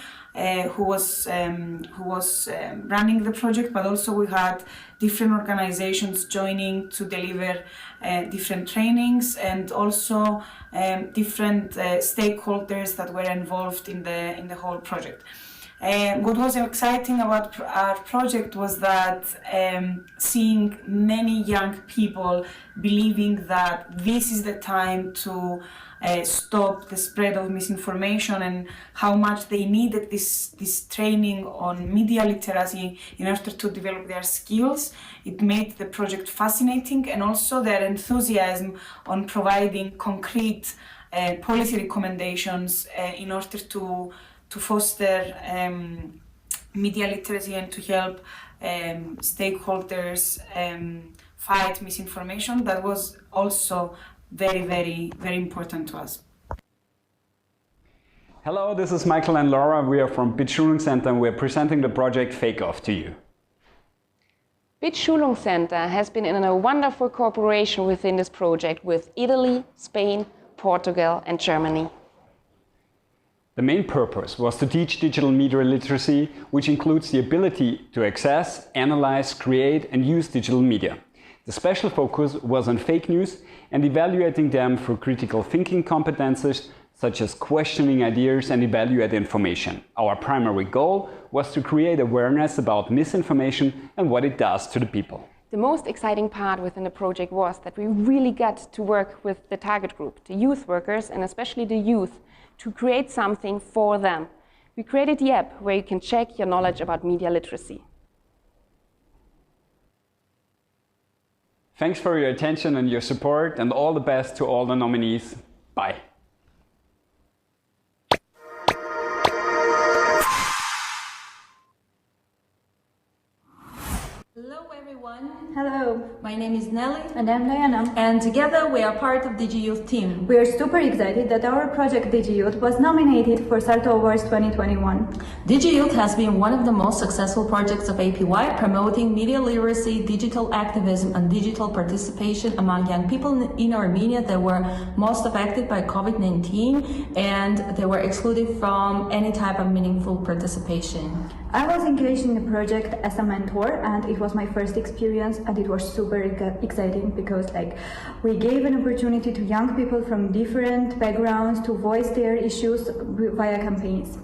who was running the project, but also we had different organizations joining to deliver different trainings, and also different stakeholders that were involved in the whole project. What was exciting about our project was that seeing many young people believing that this is the time to stop the spread of misinformation, and how much they needed this training on media literacy in order to develop their skills. It made the project fascinating, and also their enthusiasm on providing concrete policy recommendations in order to foster media literacy and to help stakeholders fight misinformation. That was also very, very, very important to us. Hello, this is Michael and Laura. We are from Bildungscenter and we're presenting the project Fake Off to you. Bildungscenter has been in a wonderful cooperation within this project with Italy, Spain, Portugal and Germany. The main purpose was to teach digital media literacy, which includes the ability to access, analyze, create and use digital media. The special focus was on fake news and evaluating them through critical thinking competences such as questioning ideas and evaluate information. Our primary goal was to create awareness about misinformation and what it does to the people. The most exciting part within the project was that we really got to work with the target group, the youth workers and especially the youth, to create something for them. We created the app where you can check your knowledge about media literacy. Thanks for your attention and your support, and all the best to all the nominees. Bye. Hello everyone. Hello. My name is Nelly. And I'm Diana. And together we are part of DigiYouth team. We are super excited that our project DigiYouth was nominated for SALTO Awards 2021. DigiYouth has been one of the most successful projects of APY, promoting media literacy, digital activism and digital participation among young people in Armenia that were most affected by COVID-19 and they were excluded from any type of meaningful participation. I was engaged in the project as a mentor, and it was my first experience, and it was super exciting because we gave an opportunity to young people from different backgrounds to voice their issues via campaigns.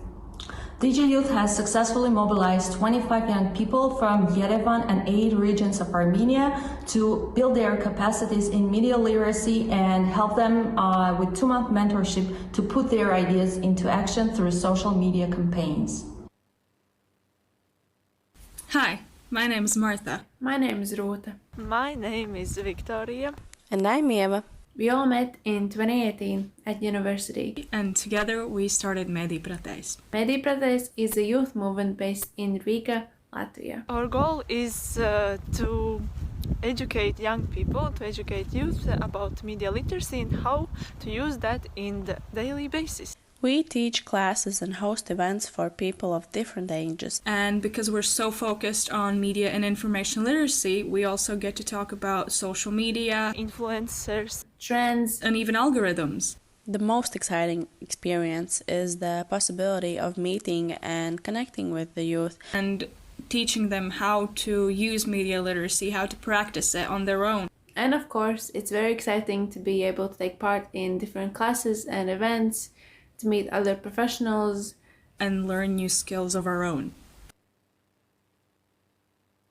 DigiYouth has successfully mobilized 25 young people from Yerevan and 8 regions of Armenia to build their capacities in media literacy and help them with 2-month mentorship to put their ideas into action through social media campaigns. Hi, my name is Martha. My name is Rota. My name is Victoria. And I'm Eva. We all met in 2018 at university. And together we started Medi Prates. Medi Prates is a youth movement based in Riga, Latvia. Our goal is to educate young people, to educate youth about media literacy and how to use that in the daily basis. We teach classes and host events for people of different ages. And because we're so focused on media and information literacy, we also get to talk about social media, influencers, trends, and even algorithms. The most exciting experience is the possibility of meeting and connecting with the youth and teaching them how to use media literacy, how to practice it on their own. And of course, it's very exciting to be able to take part in different classes and events, to meet other professionals, and learn new skills of our own.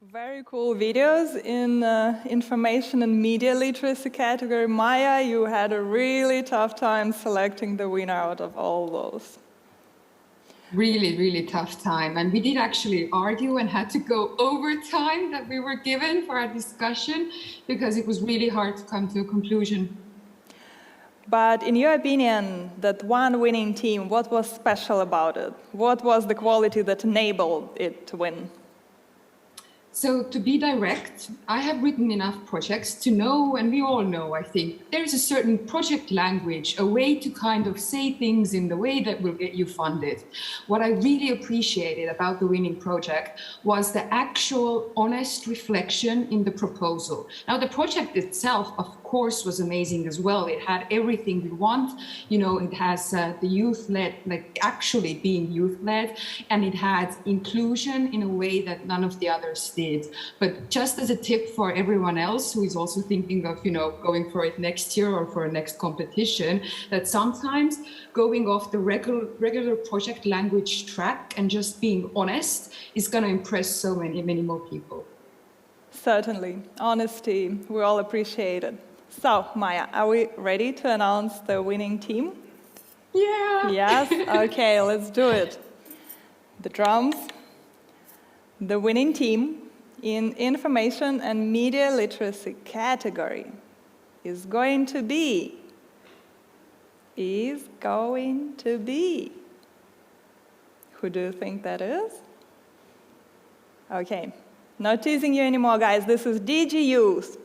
Very cool videos in information and media literacy category. Maya, you had a really tough time selecting the winner out of all those. Really, really tough time. And we did actually argue and had to go over time that we were given for our discussion because it was really hard to come to a conclusion. But in your opinion, that one winning team, what was special about it? What was the quality that enabled it to win? So to be direct, I have written enough projects to know, and we all know, I think, there's a certain project language, a way to kind of say things in the way that will get you funded. What I really appreciated about the winning project was the actual honest reflection in the proposal. Now, the project itself, of course, was amazing as well. It had everything we want. You know, it has the youth-led, like actually being youth-led, and it had inclusion in a way that none of the others did. But just as a tip for everyone else who is also thinking of, you know, going for it next year or for a next competition, that sometimes going off the regular project language track and just being honest is going to impress so many more people. Certainly. Honesty, we all appreciate it. So, Maya, are we ready to announce the winning team? Yeah. Yes? Okay, let's do it. The drums. The winning team in information and media literacy category is going to be. Who do you think that is? Okay, not teasing you anymore, guys. This is DG Youth.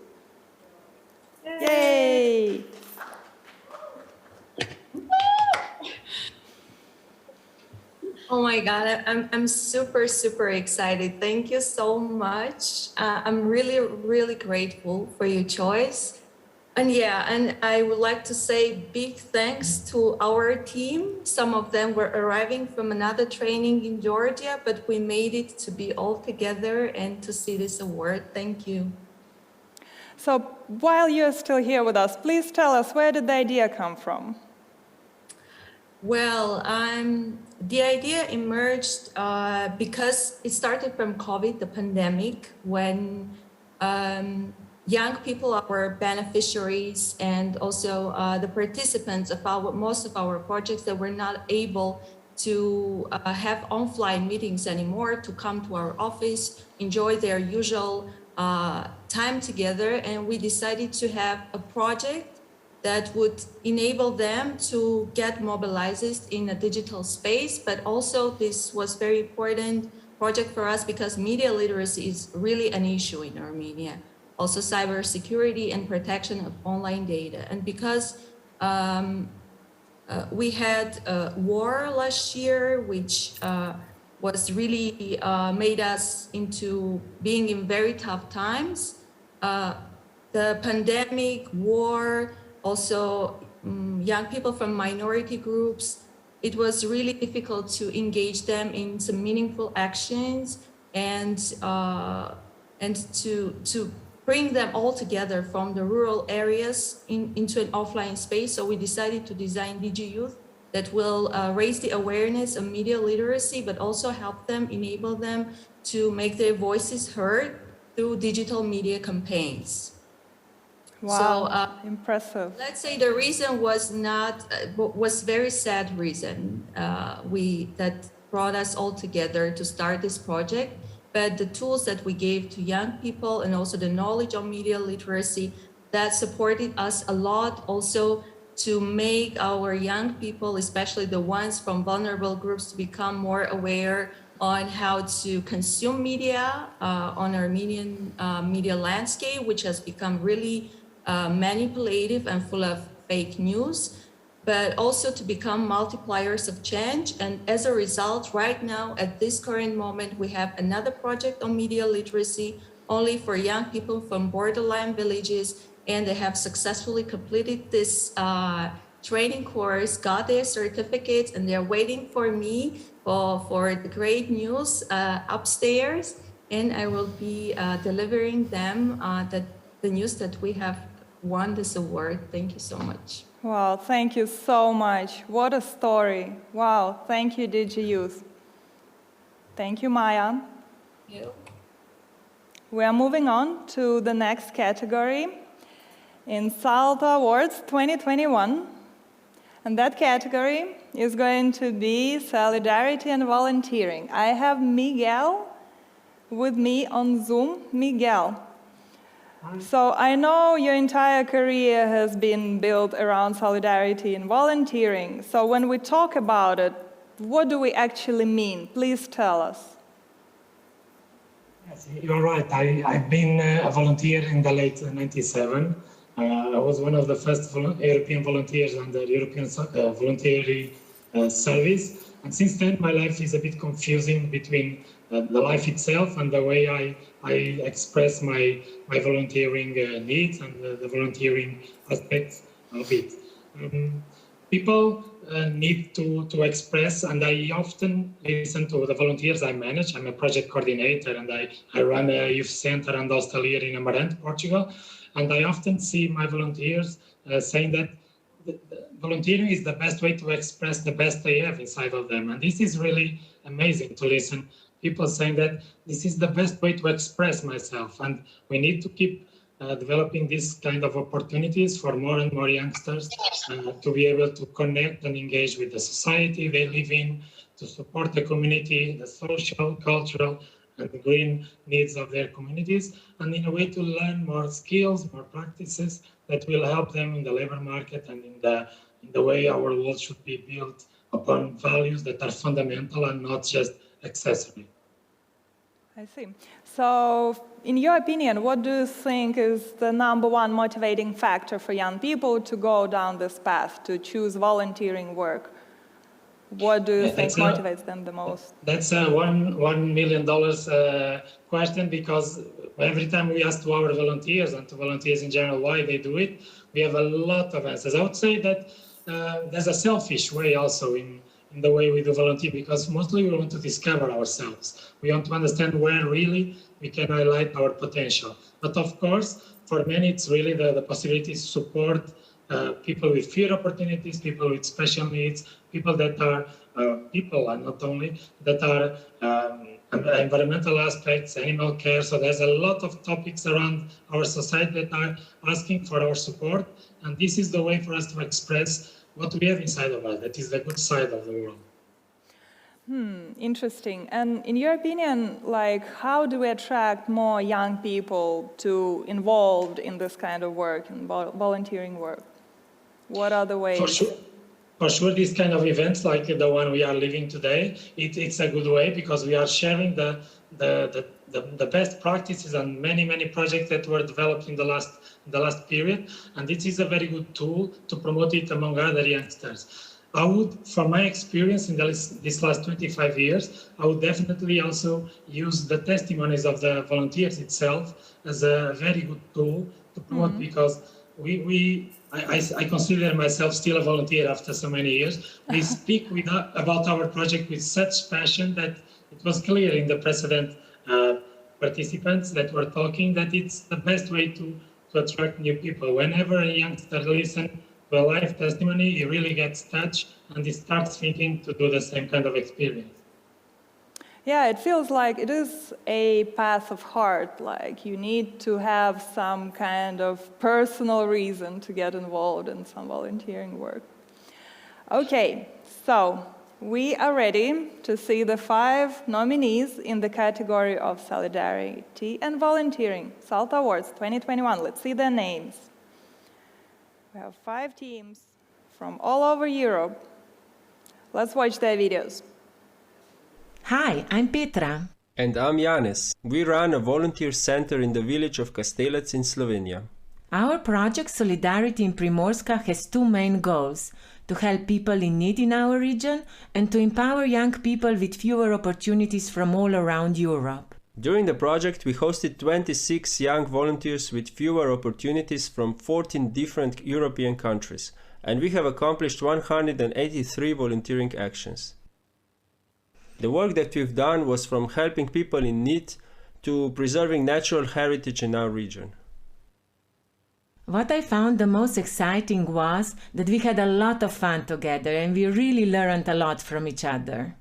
Yay! Oh my God, I'm super, super excited. Thank you so much. I'm really, really grateful for your choice. And yeah, and I would like to say big thanks to our team. Some of them were arriving from another training in Georgia, but we made it to be all together and to see this award. Thank you. So while you're still here with us, please tell us, where did the idea come from? Well, the idea emerged because it started from COVID, the pandemic, when young people are beneficiaries and also the participants of most of our projects that were not able to have offline meetings anymore, to come to our office, enjoy their usual time together. And we decided to have a project that would enable them to get mobilized in a digital space. But also this was very important project for us because media literacy is really an issue in Armenia. Also cybersecurity and protection of online data. And because we had a war last year, which was really made us into being in very tough times. The pandemic, war, also young people from minority groups, it was really difficult to engage them in some meaningful actions and to bring them all together from the rural areas into an offline space. So we decided to design DG Youth that will raise the awareness of media literacy, but also help them, enable them to make their voices heard through digital media campaigns. Wow, so, impressive. Let's say the reason was was very sad reason that brought us all together to start this project. But the tools that we gave to young people and also the knowledge of media literacy that supported us a lot also to make our young people, especially the ones from vulnerable groups, to become more aware on how to consume media on Armenian media landscape, which has become really manipulative and full of fake news, but also to become multipliers of change. And as a result, right now, at this current moment, we have another project on media literacy only for young people from borderline villages, and they have successfully completed this training course, got their certificates, and they're waiting for me for the great news upstairs. And I will be delivering them the news that we have won this award. Thank you so much. Wow, thank you so much. What a story. Wow, thank you, DG Youth. Thank you, Maya. Thank you. We are moving on to the next category in SALTO Awards 2021. And that category is going to be Solidarity and Volunteering. I have Miguel with me on Zoom. Miguel. So I know your entire career has been built around solidarity and volunteering. So when we talk about it, what do we actually mean? Please tell us. Yes, you're right. I've been a volunteer in the late 97. I was one of the first European volunteers under European Voluntary Service. And since then, my life is a bit confusing between the life itself and the way I express my volunteering needs and the volunteering aspects of it. People need to express, and I often listen to the volunteers I manage. I'm a project coordinator, and I run a youth center and hostel here in Amarante, Portugal. And I often see my volunteers saying that volunteering is the best way to express the best they have inside of them. And this is really amazing to listen. People saying that this is the best way to express myself. And we need to keep developing these kind of opportunities for more and more youngsters to be able to connect and engage with the society they live in, to support the community, the social, cultural, and the green needs of their communities, and in a way to learn more skills, more practices that will help them in the labor market and in the way our world should be built upon values that are fundamental and not just accessory. I see. So, in your opinion, what do you think is the #1 motivating factor for young people to go down this path, to choose volunteering work? What do you think motivates them the most? That's a $1 million question, because every time we ask to our volunteers and to volunteers in general why they do it, we have a lot of answers. I would say that there's a selfish way also in the way we do volunteer, because mostly we want to discover ourselves. We want to understand where really we can highlight our potential. But of course, for many, it's really the possibility to support people with fewer opportunities, people with special needs, people that are people, and not only that are environmental aspects, animal care. So there's a lot of topics around our society that are asking for our support, and this is the way for us to express what we have inside of us. That is the good side of the world. Interesting. And in your opinion, how do we attract more young people to involved in this kind of work, in volunteering work? What are the ways? For sure, these kind of events like the one we are living today, it's a good way, because we are sharing the best practices and many projects that were developed in the last period, and this is a very good tool to promote it among other youngsters. I would, from my experience in these last 25 years, I would definitely also use the testimonies of the volunteers itself as a very good tool to promote, because I consider myself still a volunteer after so many years. We speak about our project with such passion that it was clear in the precedent participants that were talking that it's the best way to attract new people. Whenever a youngster listens to a live testimony, he really gets touched and he starts thinking to do the same kind of experience. Yeah, it feels like it is a path of heart, like you need to have some kind of personal reason to get involved in some volunteering work. Okay, so we are ready to see the 5 nominees in the category of Solidarity and Volunteering, SALTO Awards 2021. Let's see their names. We have 5 teams from all over Europe. Let's watch their videos. Hi, I'm Petra. And I'm Janez. We run a volunteer center in the village of Kastelec in Slovenia. Our project Solidarity in Primorska has 2 main goals: to help people in need in our region and to empower young people with fewer opportunities from all around Europe. During the project, we hosted 26 young volunteers with fewer opportunities from 14 different European countries. and we have accomplished 183 volunteering actions. The work that we've done was from helping people in need to preserving natural heritage in our region. What I found the most exciting was that we had a lot of fun together and we really learned a lot from each other.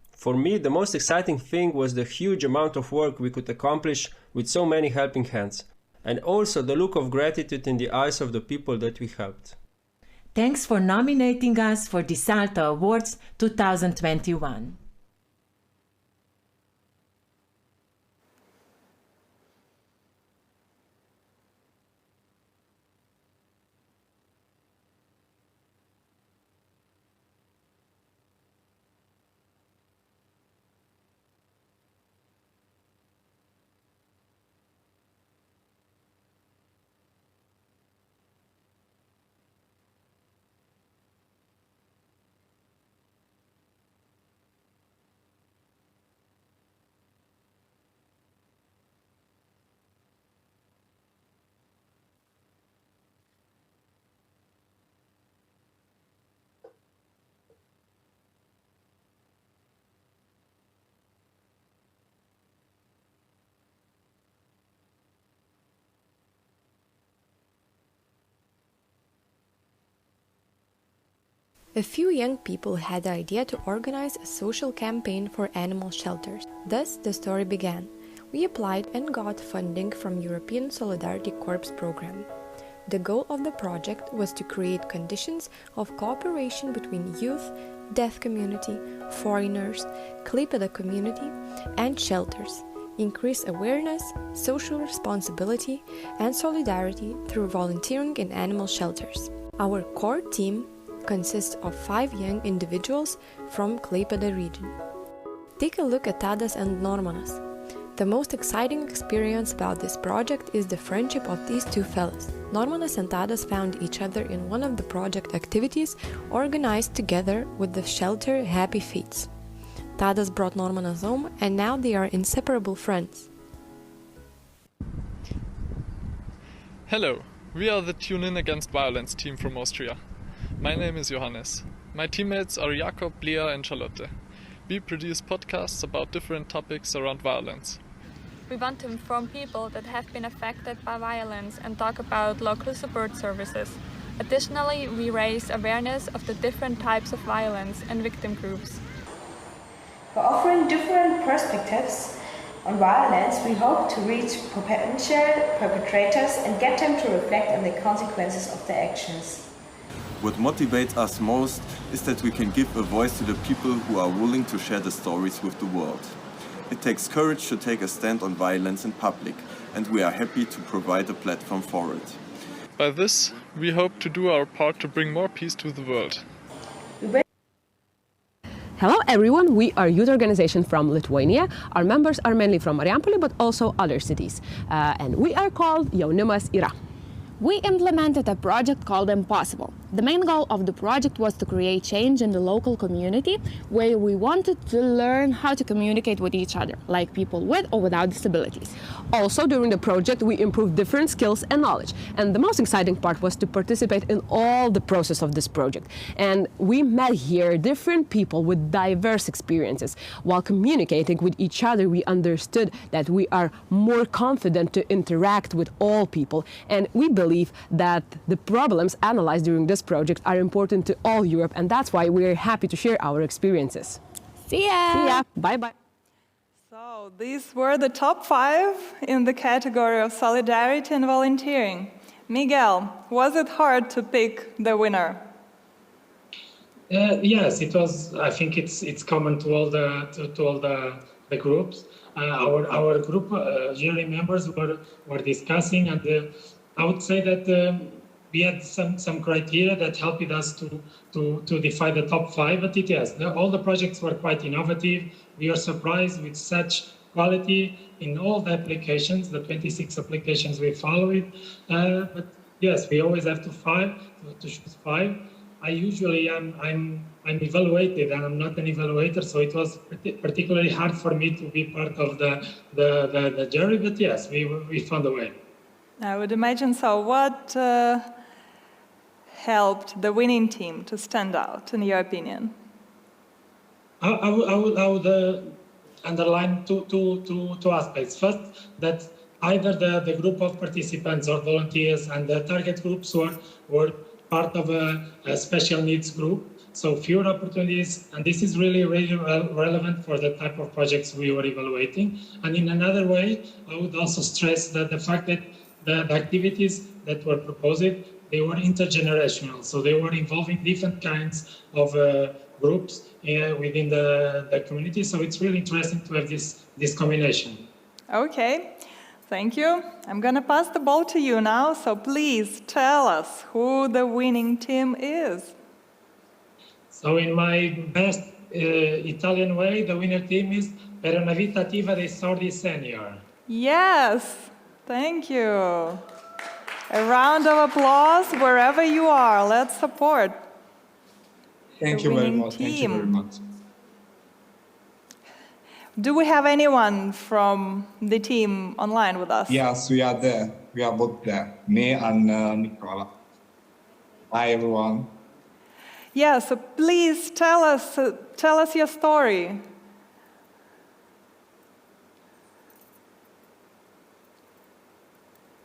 For me, the most exciting thing was the huge amount of work we could accomplish with so many helping hands, and also the look of gratitude in the eyes of the people that we helped. Thanks for nominating us for the SALTO Awards 2021. A few young people had the idea to organize a social campaign for animal shelters. Thus, the story began. We applied and got funding from European Solidarity Corps program. The goal of the project was to create conditions of cooperation between youth, deaf community, foreigners, Klaipėda community, and shelters, increase awareness, social responsibility, and solidarity through volunteering in animal shelters. Our core team consists of 5 young individuals from Klaipėda region. Take a look at Tadas and Normanas. The most exciting experience about this project is the friendship of these two fellows. Normanas and Tadas found each other in one of the project activities organized together with the shelter Happy Feets. Tadas brought Normanas home and now they are inseparable friends. Hello, we are the Tune In Against Violence team from Austria. My name is Johannes. My teammates are Jakob, Lea and Charlotte. We produce podcasts about different topics around violence. We want to inform people that have been affected by violence and talk about local support services. Additionally, we raise awareness of the different types of violence and victim groups. By offering different perspectives on violence, we hope to reach potential perpetrators and get them to reflect on the consequences of their actions. What motivates us most is that we can give a voice to the people who are willing to share the stories with the world. It takes courage to take a stand on violence in public, and we are happy to provide a platform for it. By this, we hope to do our part to bring more peace to the world. Hello everyone, we are a youth organization from Lithuania. Our members are mainly from Marijampolė, but also other cities. And we are called Jaunimas Yra. We implemented a project called Impossible. The main goal of the project was to create change in the local community, where we wanted to learn how to communicate with each other, like people with or without disabilities. Also, during the project, we improved different skills and knowledge. And the most exciting part was to participate in all the process of this project. And we met here different people with diverse experiences. While communicating with each other, we understood that we are more confident to interact with all people. And we believe that the problems analyzed during this project are important to all Europe, and that's why we're happy to share our experiences. See ya! See ya! Bye-bye! So these were the top 5 in the category of solidarity and volunteering. Miguel, was it hard to pick the winner? Yes, it was. I think it's common to all the groups. Our group jury members were discussing, and I would say that we had some criteria that helped us to define the top 5. But yes, all the projects were quite innovative. We are surprised with such quality in all the applications, the 26 applications we followed. But yes, we always have to choose 5. I usually I'm evaluated, and I'm not an evaluator, so it was particularly hard for me to be part of the jury. But yes, we found a way. I would imagine so. What helped the winning team to stand out, in your opinion? I would underline two aspects. First, that either the group of participants or volunteers and the target groups were part of a special needs group, so fewer opportunities, and this is really relevant for the type of projects we were evaluating. And in another way, I would also stress that the fact that the activities that were proposed, they were intergenerational, so they were involving different kinds of groups within the community, so it's really interesting to have this combination. Okay. Thank you. I'm going to pass the ball to you now, so please tell us who the winning team is. So in my best Italian way, the winner team is Per una vita attiva dei sordi senior. Yes, thank you. A round of applause wherever you are. Let's support Thank you very much. Thank you very much. Do we have anyone from the team online with us? Yes, we are there. We are both there. Me and Nicola. Hi, everyone. Yeah, so please tell us your story.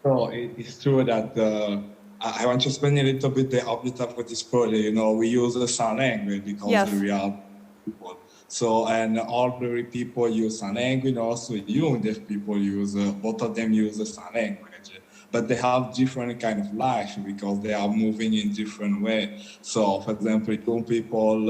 So it's true that I want to spend a little bit of the time for this project. You know, we use the sign language because we are people. So, and all the people use sign language, also young deaf people use, both of them use the sign language. But they have different kind of life because they are moving in different way. So, for example, young people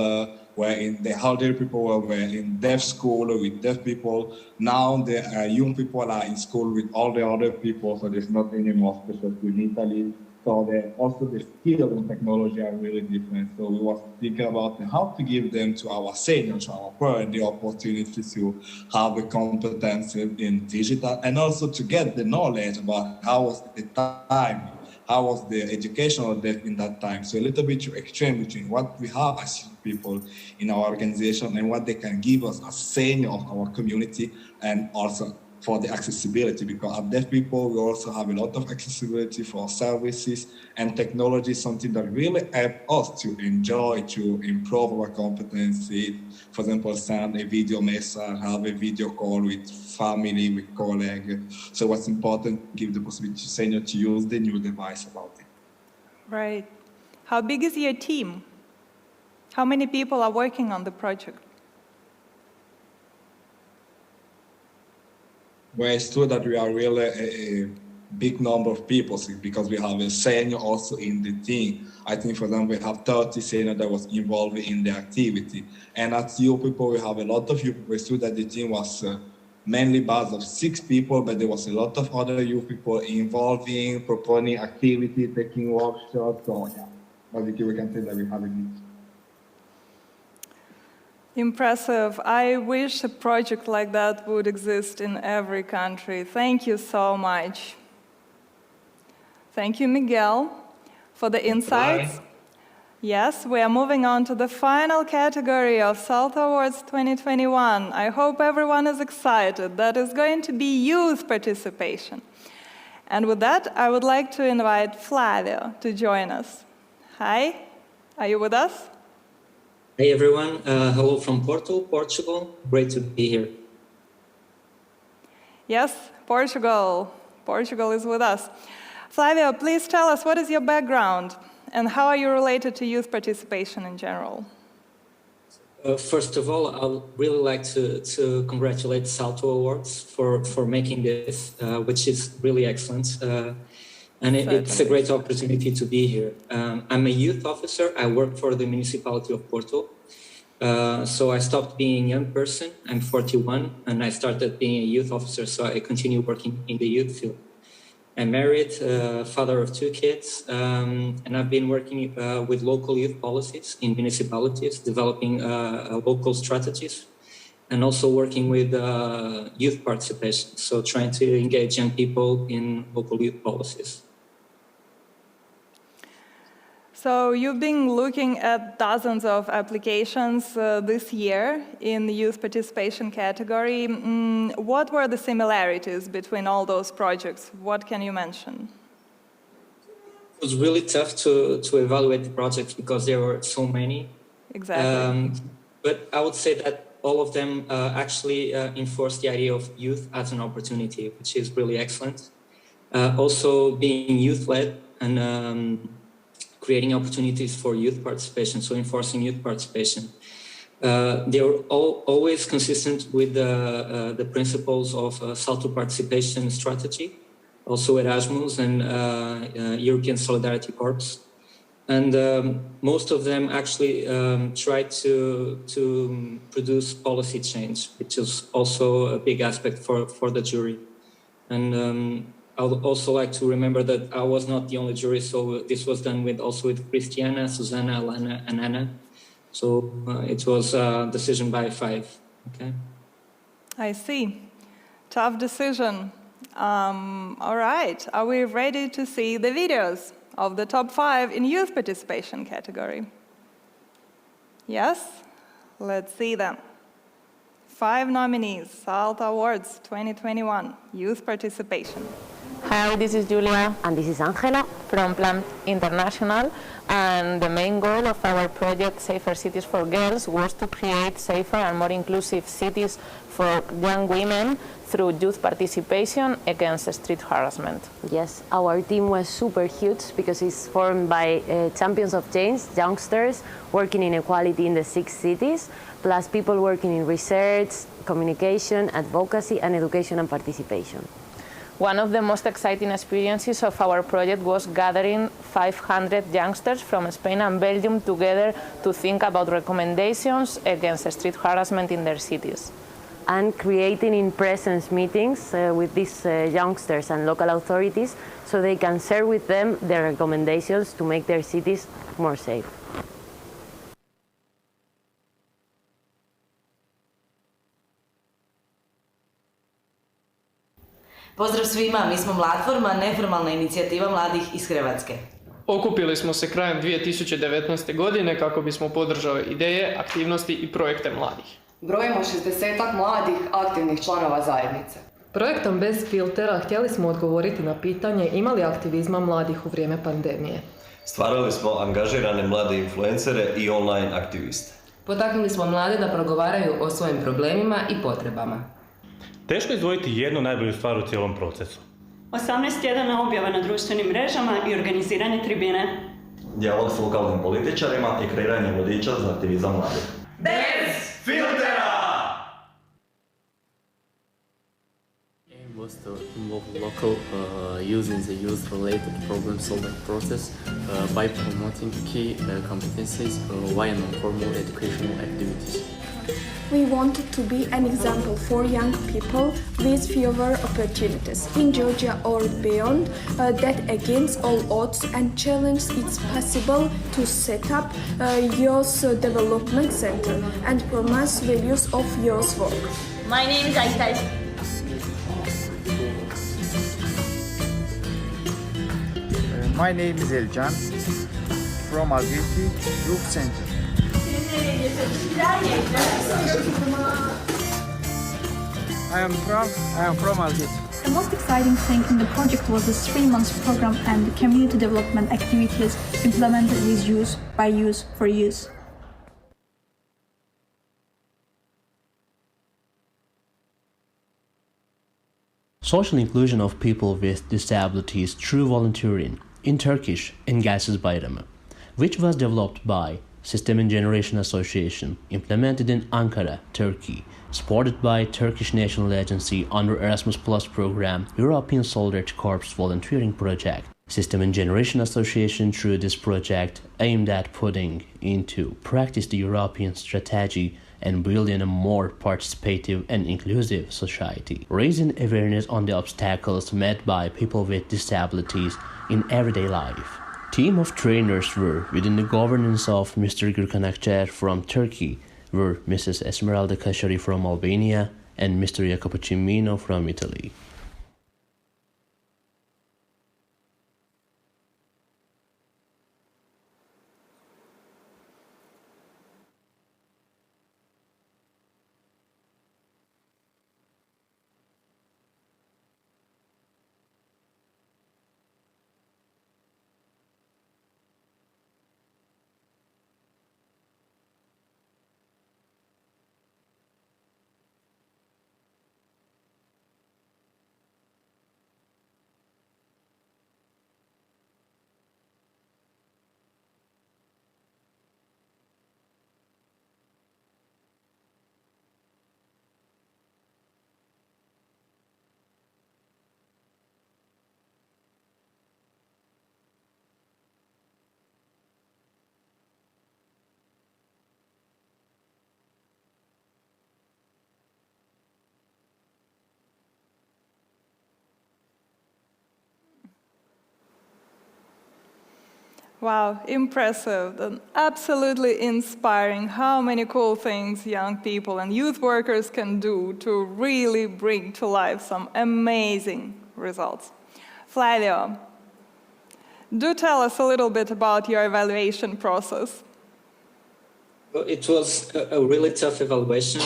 were in, the elderly people were in deaf school with deaf people. Now the young people are in school with all the other people, so there's not any more special in Italy. So also the skills and technology are really different. So we were thinking about how to give them to our seniors, to our parents, the opportunity to have the competence in digital and also to get the knowledge about how was the time, how was the educational depth in that time. So a little bit to exchange between what we have as young people in our organization and what they can give us as senior of our community, and also for the accessibility, because as deaf people, we also have a lot of accessibility for services and technology, something that really help us to enjoy, to improve our competency. For example, send a video message, have a video call with family, with colleagues. So what's important, give the possibility to senior to use the new device about it. Right. How big is your team? How many people are working on the project? Well, it's true that we are really a big number of people because we have a senior also in the team. I think, for example, we have 30 senior that was involved in the activity. And as youth people, we have a lot of youth people. It's true that the team was mainly based of 6 people, but there was a lot of other youth people involving, proponing activity, taking workshops. So yeah, basically we can say that we have a mix. Impressive. I wish a project like that would exist in every country. Thank you so much. Thank you, Miguel, for the insights. Bye. Yes, we are moving on to the final category of SALTO Awards 2021. I hope everyone is excited. That is going to be youth participation. And with that, I would like to invite Flavio to join us. Hi, are you with us? Hey everyone, hello from Porto, Portugal. Great to be here. Yes, Portugal. Portugal is with us. Flavio, please tell us what is your background and how are you related to youth participation in general? First of all, I would really like to congratulate SALTO Awards for making this, which is really excellent. And it's a great opportunity to be here. I'm a youth officer. I work for the municipality of Porto. So I stopped being a young person. I'm 41, and I started being a youth officer, so I continue working in the youth field. I'm married, father of 2 kids, and I've been working with local youth policies in municipalities, developing local strategies, and also working with youth participation, so trying to engage young people in local youth policies. So you've been looking at dozens of applications this year in the youth participation category. What were the similarities between all those projects? What can you mention? It was really tough to evaluate the projects because there were so many. Exactly. But I would say that all of them actually enforce the idea of youth as an opportunity, which is really excellent. Also being youth-led and creating opportunities for youth participation, so enforcing youth participation. They were always consistent with the principles of SALTO participation strategy, also Erasmus and European Solidarity Corps. And most of them actually tried to produce policy change, which is also a big aspect for the jury. And I would also like to remember that I was not the only jury, so this was done also with Christiana, Susanna, Alana, and Anna. So it was a decision by 5. Okay. I see. Tough decision. All right. Are we ready to see the videos of the top 5 in youth participation category? Yes? Let's see them. 5 nominees, SALTO Awards 2021, Youth Participation. Hi, this is Julia. And this is Angela from Plan International. And the main goal of our project, Safer Cities for Girls, was to create safer and more inclusive cities for young women through youth participation against street harassment. Yes, our team was super huge because it's formed by champions of change, youngsters working in equality in the 6 cities, plus people working in research, communication, advocacy, and education and participation. One of the most exciting experiences of our project was gathering 500 youngsters from Spain and Belgium together to think about recommendations against street harassment in their cities. And creating in-presence meetings with these youngsters and local authorities so they can share with them their recommendations to make their cities more safe. Pozdrav svima, mi smo Mladforma, neformalna inicijativa mladih iz Hrvatske. Okupili smo se krajem 2019. godine kako bismo podržali ideje, aktivnosti i projekte mladih. Brojimo 60-ak mladih aktivnih članova zajednice. Projektom Bez filtera htjeli smo odgovoriti na pitanje ima li aktivizma mladih u vrijeme pandemije. Stvarali smo angažirane mlade influencere i online aktiviste. Potaknuli smo mlade da progovaraju o svojim problemima i potrebama. Teško je izdvojiti jednu najbolju stvar u cijelom procesu. 18 tjedana objava na društvenim mrežama i organiziranje tribine. Dijalog s lokalnim političarima i kreiranje vodiča za aktivizam mladih. Bez filtera! Aim was to involve local youth in the youth-related problem-solving process by promoting key competencies via non-formal educational activities. We wanted to be an example for young people with fewer opportunities in Georgia or beyond that against all odds and challenge it's possible to set up a youth development center and promote values of youth work. My name is Aitai. My name is Elcan from Algeti Youth Center. I am from Algeti. The most exciting thing in the project was the 3-month program and the community development activities implemented with youth, by youth, for youth. Social inclusion of people with disabilities through volunteering, in Turkish, engelsiz bayramı, which was developed by System and Generation Association, implemented in Ankara, Turkey, supported by Turkish National Agency under Erasmus Plus program, European Solidarity Corps volunteering project. System and Generation Association through this project aimed at putting into practice the European strategy and building a more participative and inclusive society, raising awareness on the obstacles met by people with disabilities in everyday life. Team of trainers were within the governance of Mr. Gürkan Akçer from Turkey, were Mrs. Esmeralda Kashari from Albania and Mr. Jacopo Cimino from Italy. Wow, impressive and absolutely inspiring how many cool things young people and youth workers can do to really bring to life some amazing results. Flavio, do tell us a little bit about your evaluation process. Well, it was a really tough evaluation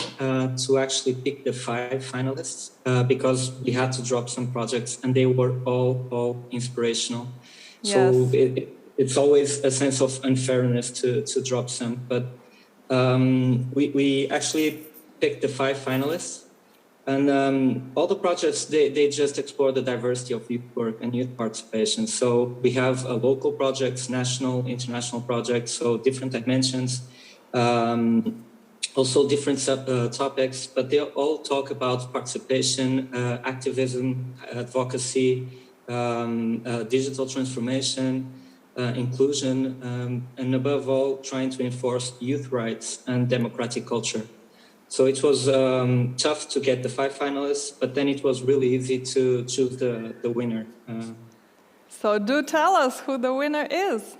to actually pick the 5 finalists because we had to drop some projects and they were all inspirational. Yes. So it's always a sense of unfairness to drop some, but we actually picked the 5 finalists, and all the projects, they just explore the diversity of youth work and youth participation. So we have local projects, national, international projects, so different dimensions, also different topics, but they all talk about participation, activism, advocacy, digital transformation, inclusion, and above all, trying to enforce youth rights and democratic culture. So it was tough to get the 5 finalists, but then it was really easy to choose the winner. So do tell us who the winner is.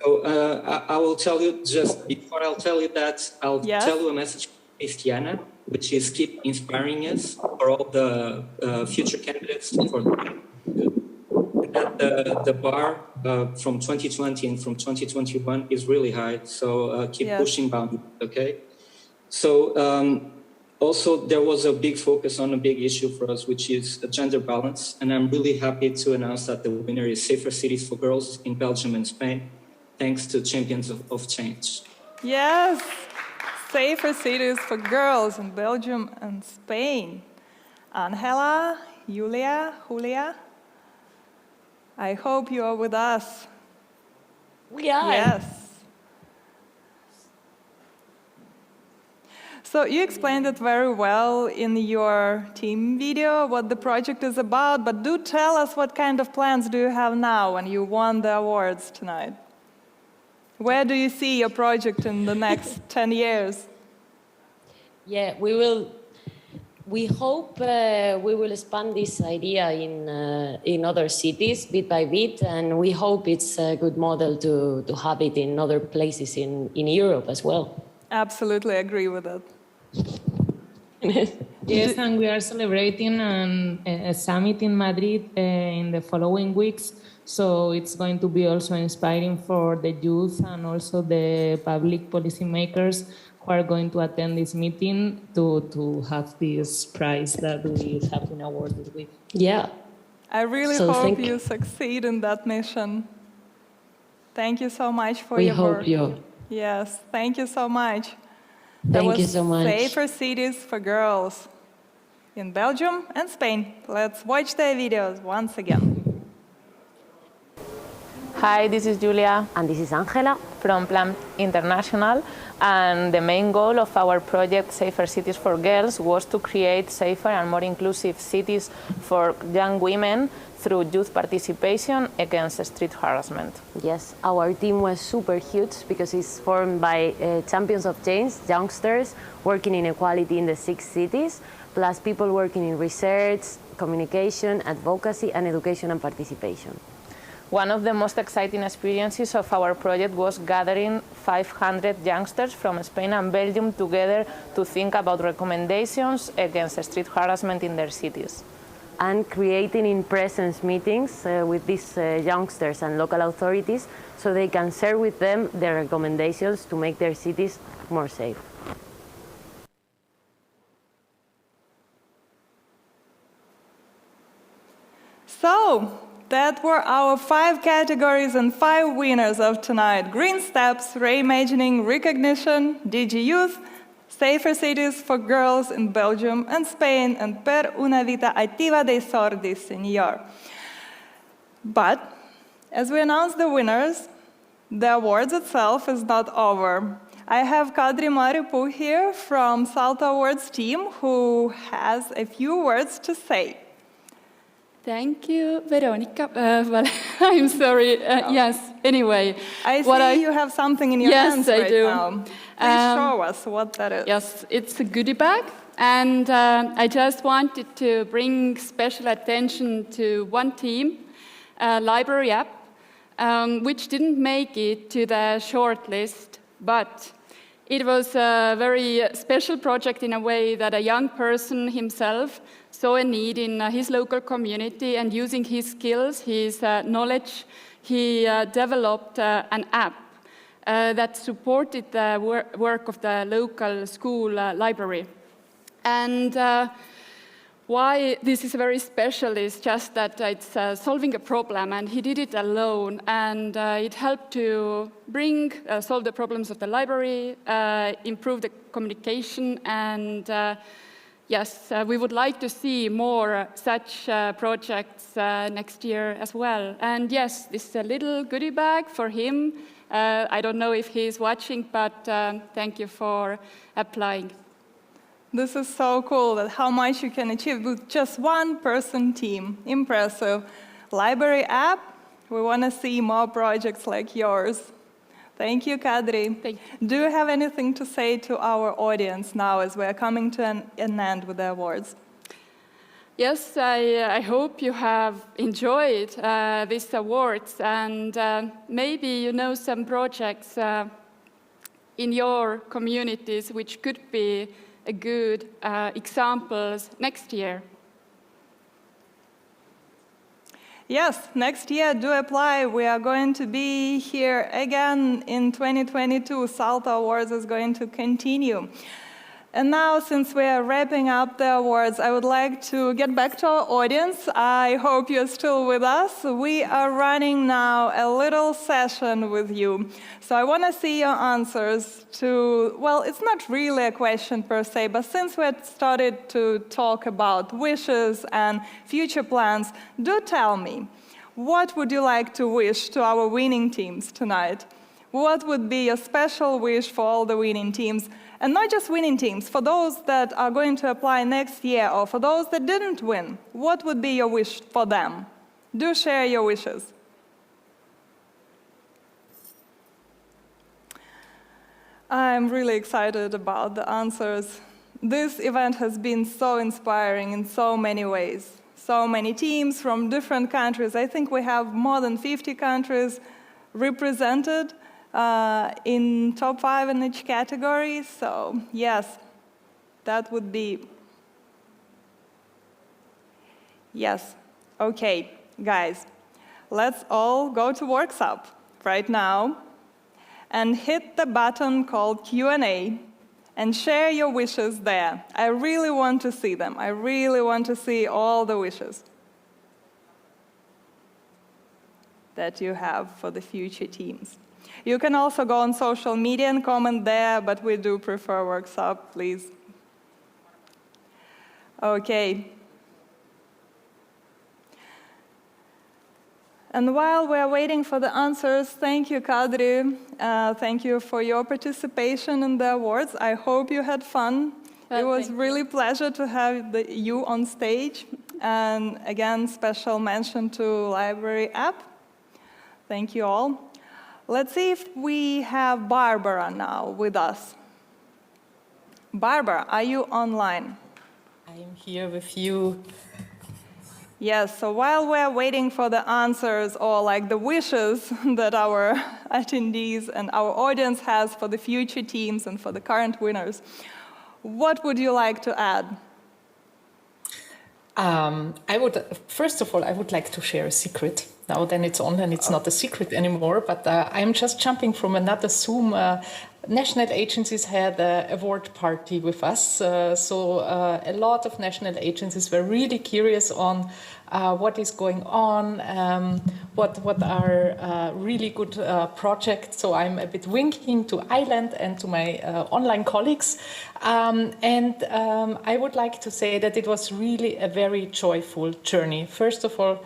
So I will tell you, just before I'll tell you that, I'll tell you a message from Cristiana, which is keep inspiring us for all the future candidates for the bar from 2020 and from 2021 is really high, so keep pushing boundaries, okay? So also there was a big focus on a big issue for us, which is gender balance, and I'm really happy to announce that the winner is Safer Cities for Girls in Belgium and Spain, thanks to Champions of Change. Yes, Safer Cities for Girls in Belgium and Spain. Angela, Julia, I hope you are with us. We are. Yes. So you explained it very well in your team video, what the project is about, but do tell us what kind of plans do you have now when you won the awards tonight? Where do you see your project in the next 10 years? Yeah, we hope we will expand this idea in other cities bit by bit, and we hope it's a good model to have it in other places in Europe as well. Absolutely agree with it. Yes, and we are celebrating a summit in Madrid in the following weeks, so it's going to be also inspiring for the youth and also the public policymakers who are going to attend this meeting to have this prize that we have been awarded with. Yeah. I really hope you succeed in that mission. Thank you so much for your work. We hope you. Yes, thank you so much. Thank you so much. Safer Cities for Girls in Belgium and Spain. Let's watch their videos once again. Hi, this is Julia. And this is Angela. From Plan International. And the main goal of our project, Safer Cities for Girls, was to create safer and more inclusive cities for young women through youth participation against street harassment. Yes, our team was super huge because it's formed by champions of change, youngsters working in equality in the 6 cities, plus people working in research, communication, advocacy, and education and participation. One of the most exciting experiences of our project was gathering 500 youngsters from Spain and Belgium together to think about recommendations against street harassment in their cities. And creating in-presence meetings with these youngsters and local authorities so they can share with them their recommendations to make their cities more safe. So, that were our 5 categories and 5 winners of tonight. Green Steps, Reimagining, Recognition, DG Youth, Safer Cities for Girls in Belgium and Spain, and Per una vita attiva dei sordi, Signor. But, as we announce the winners, the awards itself is not over. I have Kadri Maripu here from SALTO Awards team who has a few words to say. Thank you, Veronica. Well, I'm sorry. Yes, anyway. I see you have something in your hands right now. Please show us what that is. Yes, it's a goodie bag. And I just wanted to bring special attention to one team, a library app. which didn't make it to the shortlist, but it was a very special project in a way that a young person himself saw a need in his local community, and using his skills, his knowledge, he developed an app that supported the work of the local school library. And why this is very special is just that it's solving a problem, and he did it alone, and it helped to solve the problems of the library, improve the communication, and yes, we would like to see more such projects next year as well. And yes, this is a little goodie bag for him. I don't know if he's watching, but thank you for applying. This is so cool, that how much you can achieve with just one-person team. Impressive. Library app, we want to see more projects like yours. Thank you, Kadri. Thank you. Do you have anything to say to our audience now as we're coming to an end with the awards? Yes, I hope you have enjoyed these awards, and maybe you know some projects in your communities which could be a good examples next year. Yes, next year, do apply. We are going to be here again in 2022. SALTO Awards is going to continue. And now, since we are wrapping up the awards, I would like to get back to our audience. I hope you're still with us. We are running now a little session with you. So I want to see your answers to, well, it's not really a question per se, but since we had started to talk about wishes and future plans, do tell me, what would you like to wish to our winning teams tonight? What would be a special wish for all the winning teams? And not just winning teams, for those that are going to apply next year or for those that didn't win, what would be your wish for them? Do share your wishes. I'm really excited about the answers. This event has been so inspiring in so many ways. So many teams from different countries. I think we have more than 50 countries represented in top 5 in each category. So yes, that would be, yes. Okay, guys, let's all go to Workshop right now and hit the button called Q&A and share your wishes there. I really want to see them. I really want to see all the wishes that you have for the future teams. You can also go on social media and comment there, but we do prefer Workshop, please. Okay. And while we're waiting for the answers, thank you, Kadri. Thank you for your participation in the awards. I hope you had fun. It was really a pleasure to have you on stage. And again, special mention to Library app. Thank you all. Let's see if we have Barbara now with us. Barbara, are you online? I am here with you. Yes, so while we're waiting for the answers or like the wishes that our attendees and our audience has for the future teams and for the current winners, what would you like to add? First of all, I would like to share a secret. Now then it's online, it's not a secret anymore, but I'm just jumping from another Zoom. National agencies had an award party with us, so a lot of national agencies were really curious on what is going on, what are really good projects. So I'm a bit winking to Iceland and to my online colleagues. I would like to say that it was really a very joyful journey. First of all,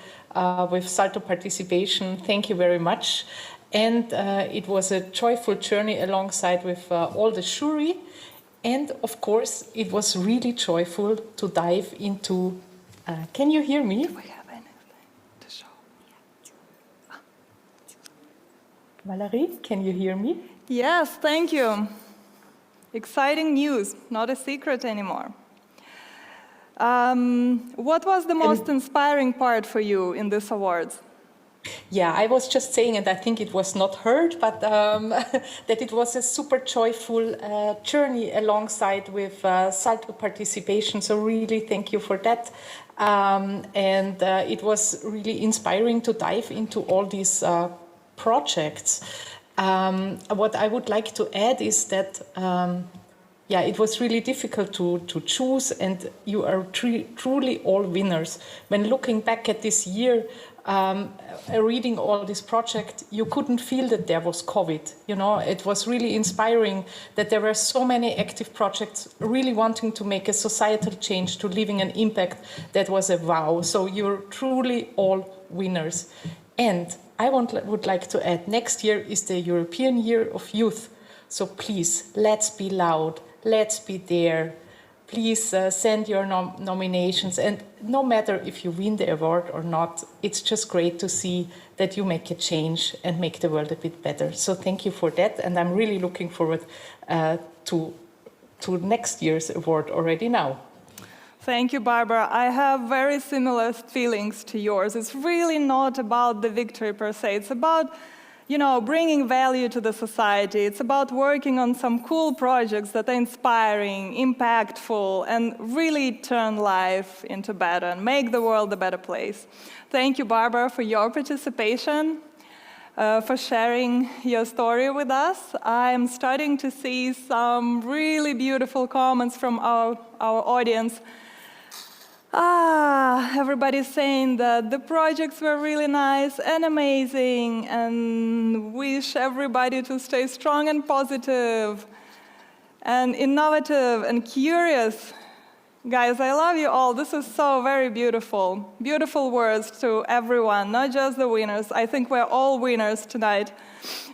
with SALTO participation, thank you very much. And it was a joyful journey alongside with all the jury. And of course, it was really joyful to dive into, can you hear me? Do we have anything to show? Valerie, can you hear me? Yes, thank you. Exciting news, not a secret anymore. What was the most inspiring part for you in this awards? Yeah, I was just saying, and I think it was not heard, but that it was a super joyful journey alongside with SALTO participation. So really thank you for that. And it was really inspiring to dive into all these projects. What I would like to add is that it was really difficult to choose, and you are truly all winners. When looking back at this year, reading all this project, you couldn't feel that there was COVID. You know, it was really inspiring that there were so many active projects really wanting to make a societal change, to leaving an impact that was a wow. So you're truly all winners. And I would like to add, next year is the European Year of Youth. So please, let's be loud. Let's be there. Please send your nominations. And no matter if you win the award or not, it's just great to see that you make a change and make the world a bit better. So thank you for that. And I'm really looking forward to next year's award already now. Thank you, Barbara. I have very similar feelings to yours. It's really not about the victory per se. It's about bringing value to the society. It's about working on some cool projects that are inspiring, impactful, and really turn life into better and make the world a better place. Thank you, Barbara, for your participation, for sharing your story with us. I'm starting to see some really beautiful comments from our audience. Everybody's saying that the projects were really nice and amazing, and wish everybody to stay strong and positive and innovative and curious. Guys, I love you all. This is so very beautiful. Beautiful words to everyone, not just the winners. I think we're all winners tonight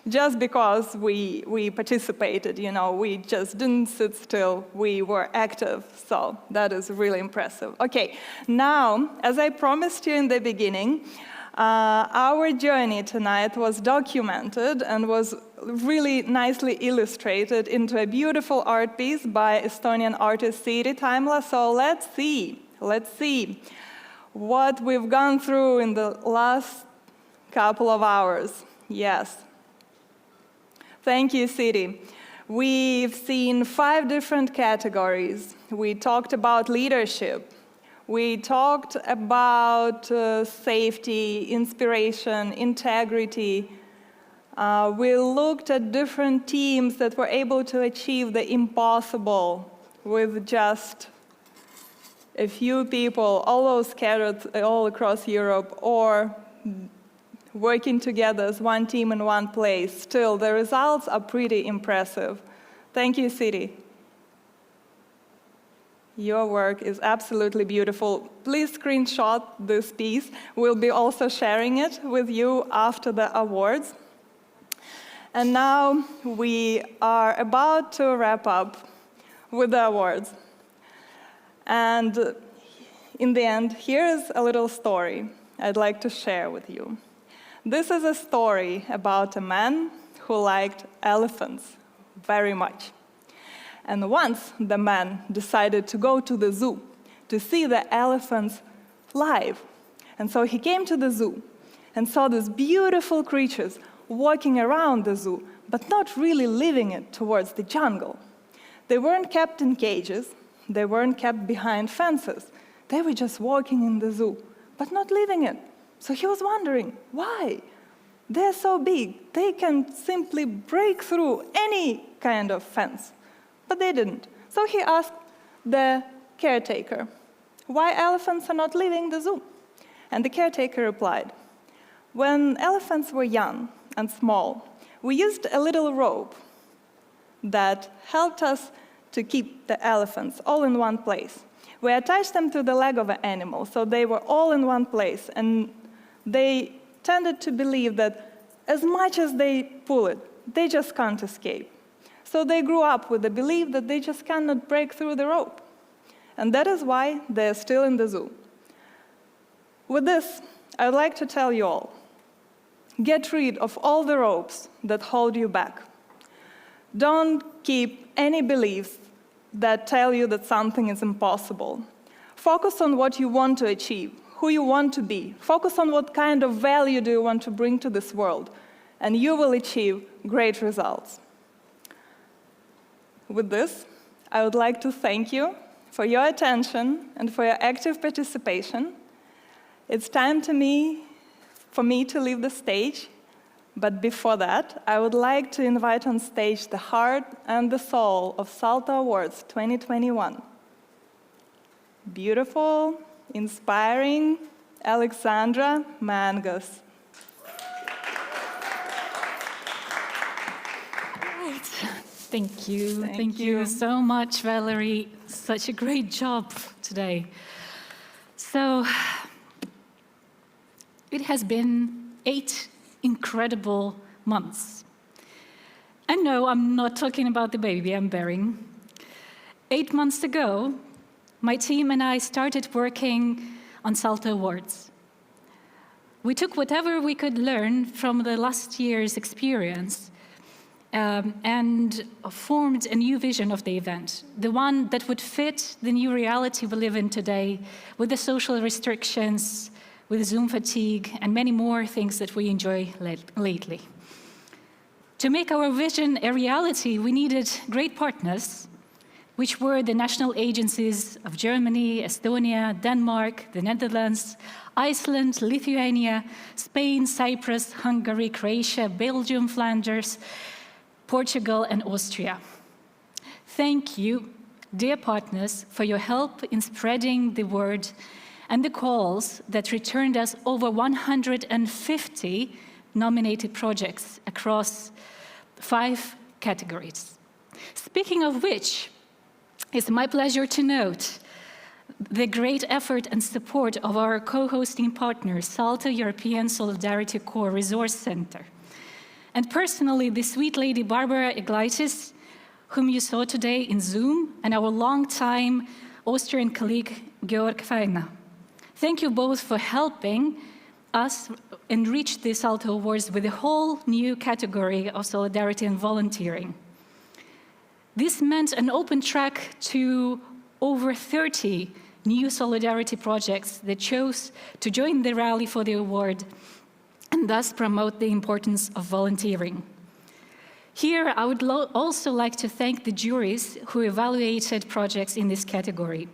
just because we participated, we just didn't sit still, we were active, so that is really impressive. Okay, now, as I promised you in the beginning, our journey tonight was documented and was really nicely illustrated into a beautiful art piece by Estonian artist Siiri Taimla. So let's see what we've gone through in the last couple of hours. Yes. Thank you, Siiri. We've seen 5 different categories. We talked about leadership. We talked about safety, inspiration, integrity. We looked at different teams that were able to achieve the impossible with just a few people, all scattered all across Europe, or working together as one team in one place. Still, the results are pretty impressive. Thank you, Siiri. Your work is absolutely beautiful. Please screenshot this piece. We'll be also sharing it with you after the awards. And now we are about to wrap up with the awards. And in the end, here's a little story I'd like to share with you. This is a story about a man who liked elephants very much. And once the man decided to go to the zoo to see the elephants live. And so he came to the zoo and saw these beautiful creatures walking around the zoo, but not really living it towards the jungle. They weren't kept in cages, they weren't kept behind fences. They were just walking in the zoo, but not living it. So he was wondering, why? They're so big, they can simply break through any kind of fence. But they didn't. So he asked the caretaker, why elephants are not leaving the zoo? And the caretaker replied, when elephants were young and small, we used a little rope that helped us to keep the elephants all in one place. We attached them to the leg of an animal, so they were all in one place, and they tended to believe that as much as they pull it, they just can't escape. So they grew up with the belief that they just cannot break through the rope. And that is why they're still in the zoo. With this, I'd like to tell you all, get rid of all the ropes that hold you back. Don't keep any beliefs that tell you that something is impossible. Focus on what you want to achieve, who you want to be. Focus on what kind of value do you want to bring to this world, and you will achieve great results. With this, I would like to thank you for your attention and for your active participation. It's time for me to leave the stage, but before that, I would like to invite on stage the heart and the soul of SALTO Awards 2021. Beautiful, inspiring Alexandra Mangus. Thank you. Thank you so much, Valerie. Such a great job today. So, it has been 8 incredible months. And no, I'm not talking about the baby I'm bearing. 8 months ago, my team and I started working on SALTO Awards. We took whatever we could learn from the last year's experience and formed a new vision of the event, the one that would fit the new reality we live in today, with the social restrictions, with Zoom fatigue, and many more things that we enjoy lately. To make our vision a reality, we needed great partners, which were the national agencies of Germany, Estonia, Denmark, the Netherlands, Iceland, Lithuania, Spain, Cyprus, Hungary, Croatia, Belgium-Flanders, Portugal, and Austria. Thank you, dear partners, for your help in spreading the word and the calls that returned us over 150 nominated projects across 5 categories. Speaking of which, it's my pleasure to note the great effort and support of our co-hosting partner, SALTO European Solidarity Corps Resource Center. And personally, the sweet lady Barbara Iglesias, whom you saw today in Zoom, and our longtime Austrian colleague, Georg Feiner. Thank you both for helping us enrich the SALTO Awards with a whole new category of solidarity and volunteering. This meant an open track to over 30 new solidarity projects that chose to join the rally for the award and thus promote the importance of volunteering. Here, I would also like to thank the juries who evaluated projects in this category.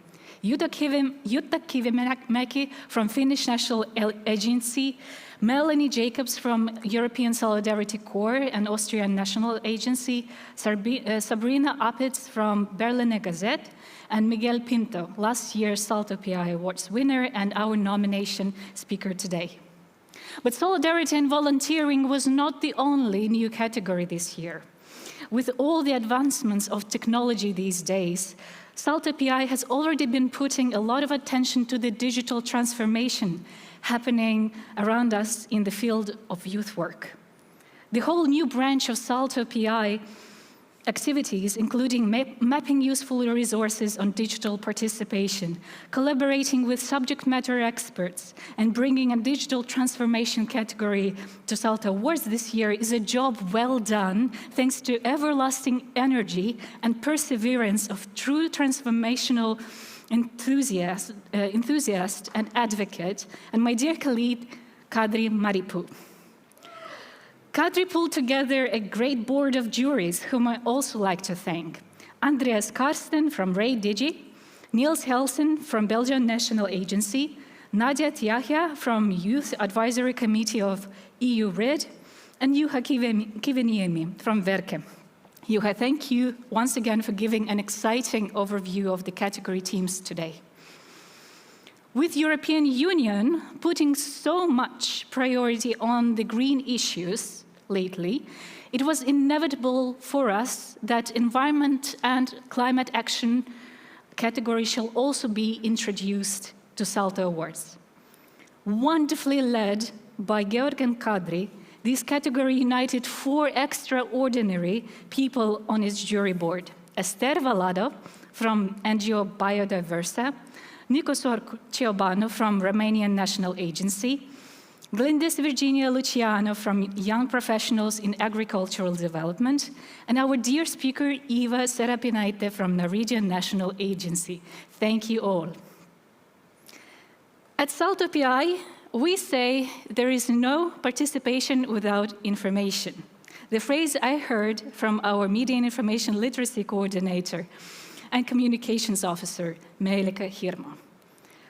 Jutta Kivimäki from Finnish National Agency, Melanie Jacobs from European Solidarity Corps and Austrian National Agency, Sabrina Appitz from Berliner Gazette, and Miguel Pinto, last year's SALTO PI Awards winner and our nomination speaker today. But solidarity and volunteering was not the only new category this year. With all the advancements of technology these days, SALTO PI has already been putting a lot of attention to the digital transformation happening around us in the field of youth work. The whole new branch of SALTO PI activities, including mapping useful resources on digital participation, collaborating with subject matter experts, and bringing a digital transformation category to SALTO Awards this year is a job well done, thanks to everlasting energy and perseverance of true transformational enthusiast and advocate, and my dear colleague, Kadri Maripu. Kadri pulled together a great board of juries, whom I also like to thank. Andreas Karsten from Ray Digi, Niels Helsen from Belgian National Agency, Nadia Tiahia from Youth Advisory Committee of EU RID, and Juha Kiviniemi from Verke. Juha, thank you once again for giving an exciting overview of the category teams today. With European Union putting so much priority on the green issues lately, it was inevitable for us that environment and climate action category shall also be introduced to SALTO Awards. Wonderfully led by Georg and Kadri, this category united 4 extraordinary people on its jury board. Esther Valado from NGO Biodiversa, Nicosor Ciobanu from Romanian National Agency, Glindis Virginia Luciano from Young Professionals in Agricultural Development, and our dear speaker, Eva Serapinaite from Norwegian National Agency. Thank you all. At SALTO PI, we say there is no participation without information. The phrase I heard from our Media and Information Literacy Coordinator and Communications Officer, Melika Hirma.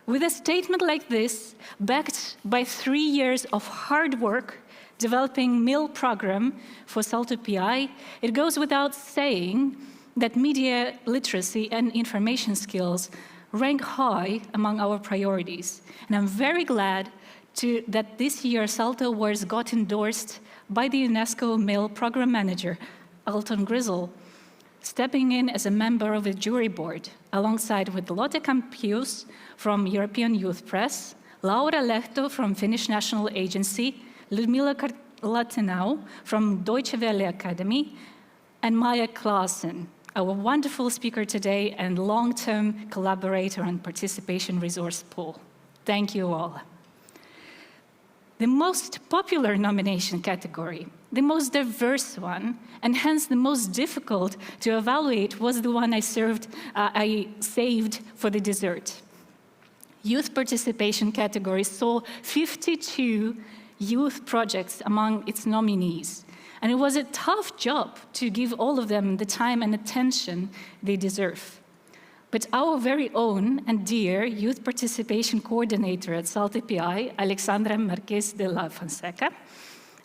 With a statement like this, backed by 3 years of hard work developing MIL program for SALTO PI, it goes without saying that media literacy and information skills rank high among our priorities. And I'm very glad that this year SALTO Awards got endorsed by the UNESCO MIL program manager, Alton Grizzle, stepping in as a member of a jury board, alongside with Lotte Campius from European Youth Press, Laura Lehto from Finnish National Agency, Ludmila Latinau from Deutsche Welle Academy, and Maya Klaassen, our wonderful speaker today and long-term collaborator on Participation Resource Pool. Thank you all. The most popular nomination category, the most diverse one, and hence the most difficult to evaluate, was the one I saved for the dessert. Youth participation category saw 52 youth projects among its nominees. And it was a tough job to give all of them the time and attention they deserve. But our very own and dear youth participation coordinator at SALTO PI, Alexandra Marquez de la Fonseca,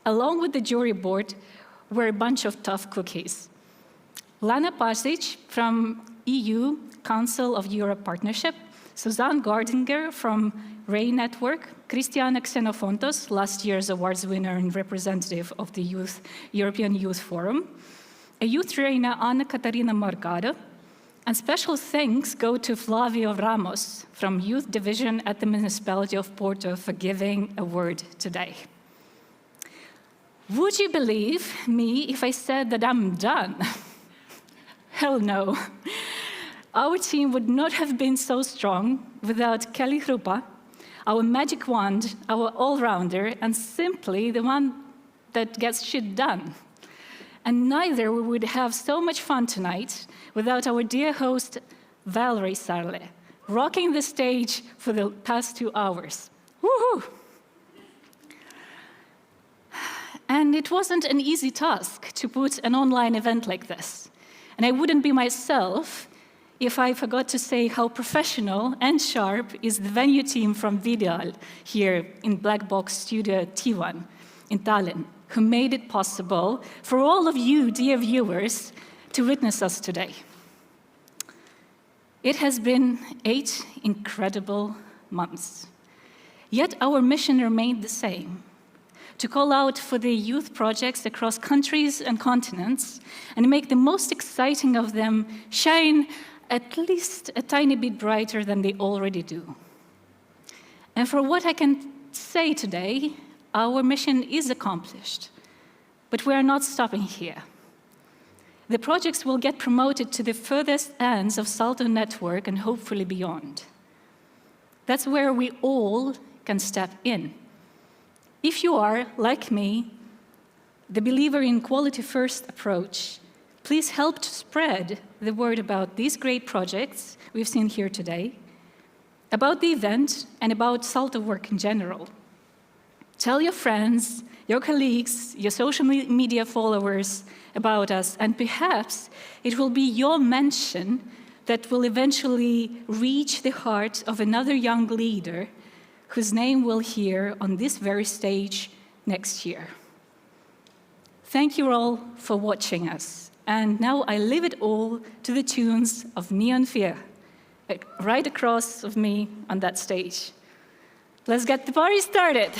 along with the jury board, were a bunch of tough cookies. Lana Pasic from EU Council of Europe Partnership, Suzanne Gardinger from Ray Network, Cristiana Xenofontos, last year's awards winner and representative of the European Youth Forum, a youth trainer, Ana Catarina Morgado, and special thanks go to Flavio Ramos from Youth Division at the Municipality of Porto for giving a word today. Would you believe me if I said that I'm done? Hell no. Our team would not have been so strong without Kelly Hrupa, our magic wand, our all-rounder, and simply the one that gets shit done. And neither we would have so much fun tonight without our dear host, Valerie Sarle, rocking the stage for the past 2 hours. Woohoo! And it wasn't an easy task to put an online event like this. And I wouldn't be myself if I forgot to say how professional and sharp is the venue team from Videal here in Black Box Studio T1 in Tallinn, who made it possible for all of you, dear viewers, to witness us today. It has been 8 incredible months. Yet our mission remained the same: to call out for the youth projects across countries and continents and make the most exciting of them shine at least a tiny bit brighter than they already do. And for what I can say today, our mission is accomplished, but we are not stopping here. The projects will get promoted to the furthest ends of SALTO network and hopefully beyond. That's where we all can step in. If you are, like me, the believer in quality-first approach, please help to spread the word about these great projects we've seen here today, about the event, and about SALTO work in general. Tell your friends, your colleagues, your social media followers about us, and perhaps it will be your mention that will eventually reach the heart of another young leader whose name we'll hear on this very stage next year. Thank you all for watching us. And now I leave it all to the tunes of Neon Fear, right across of me on that stage. Let's get the party started.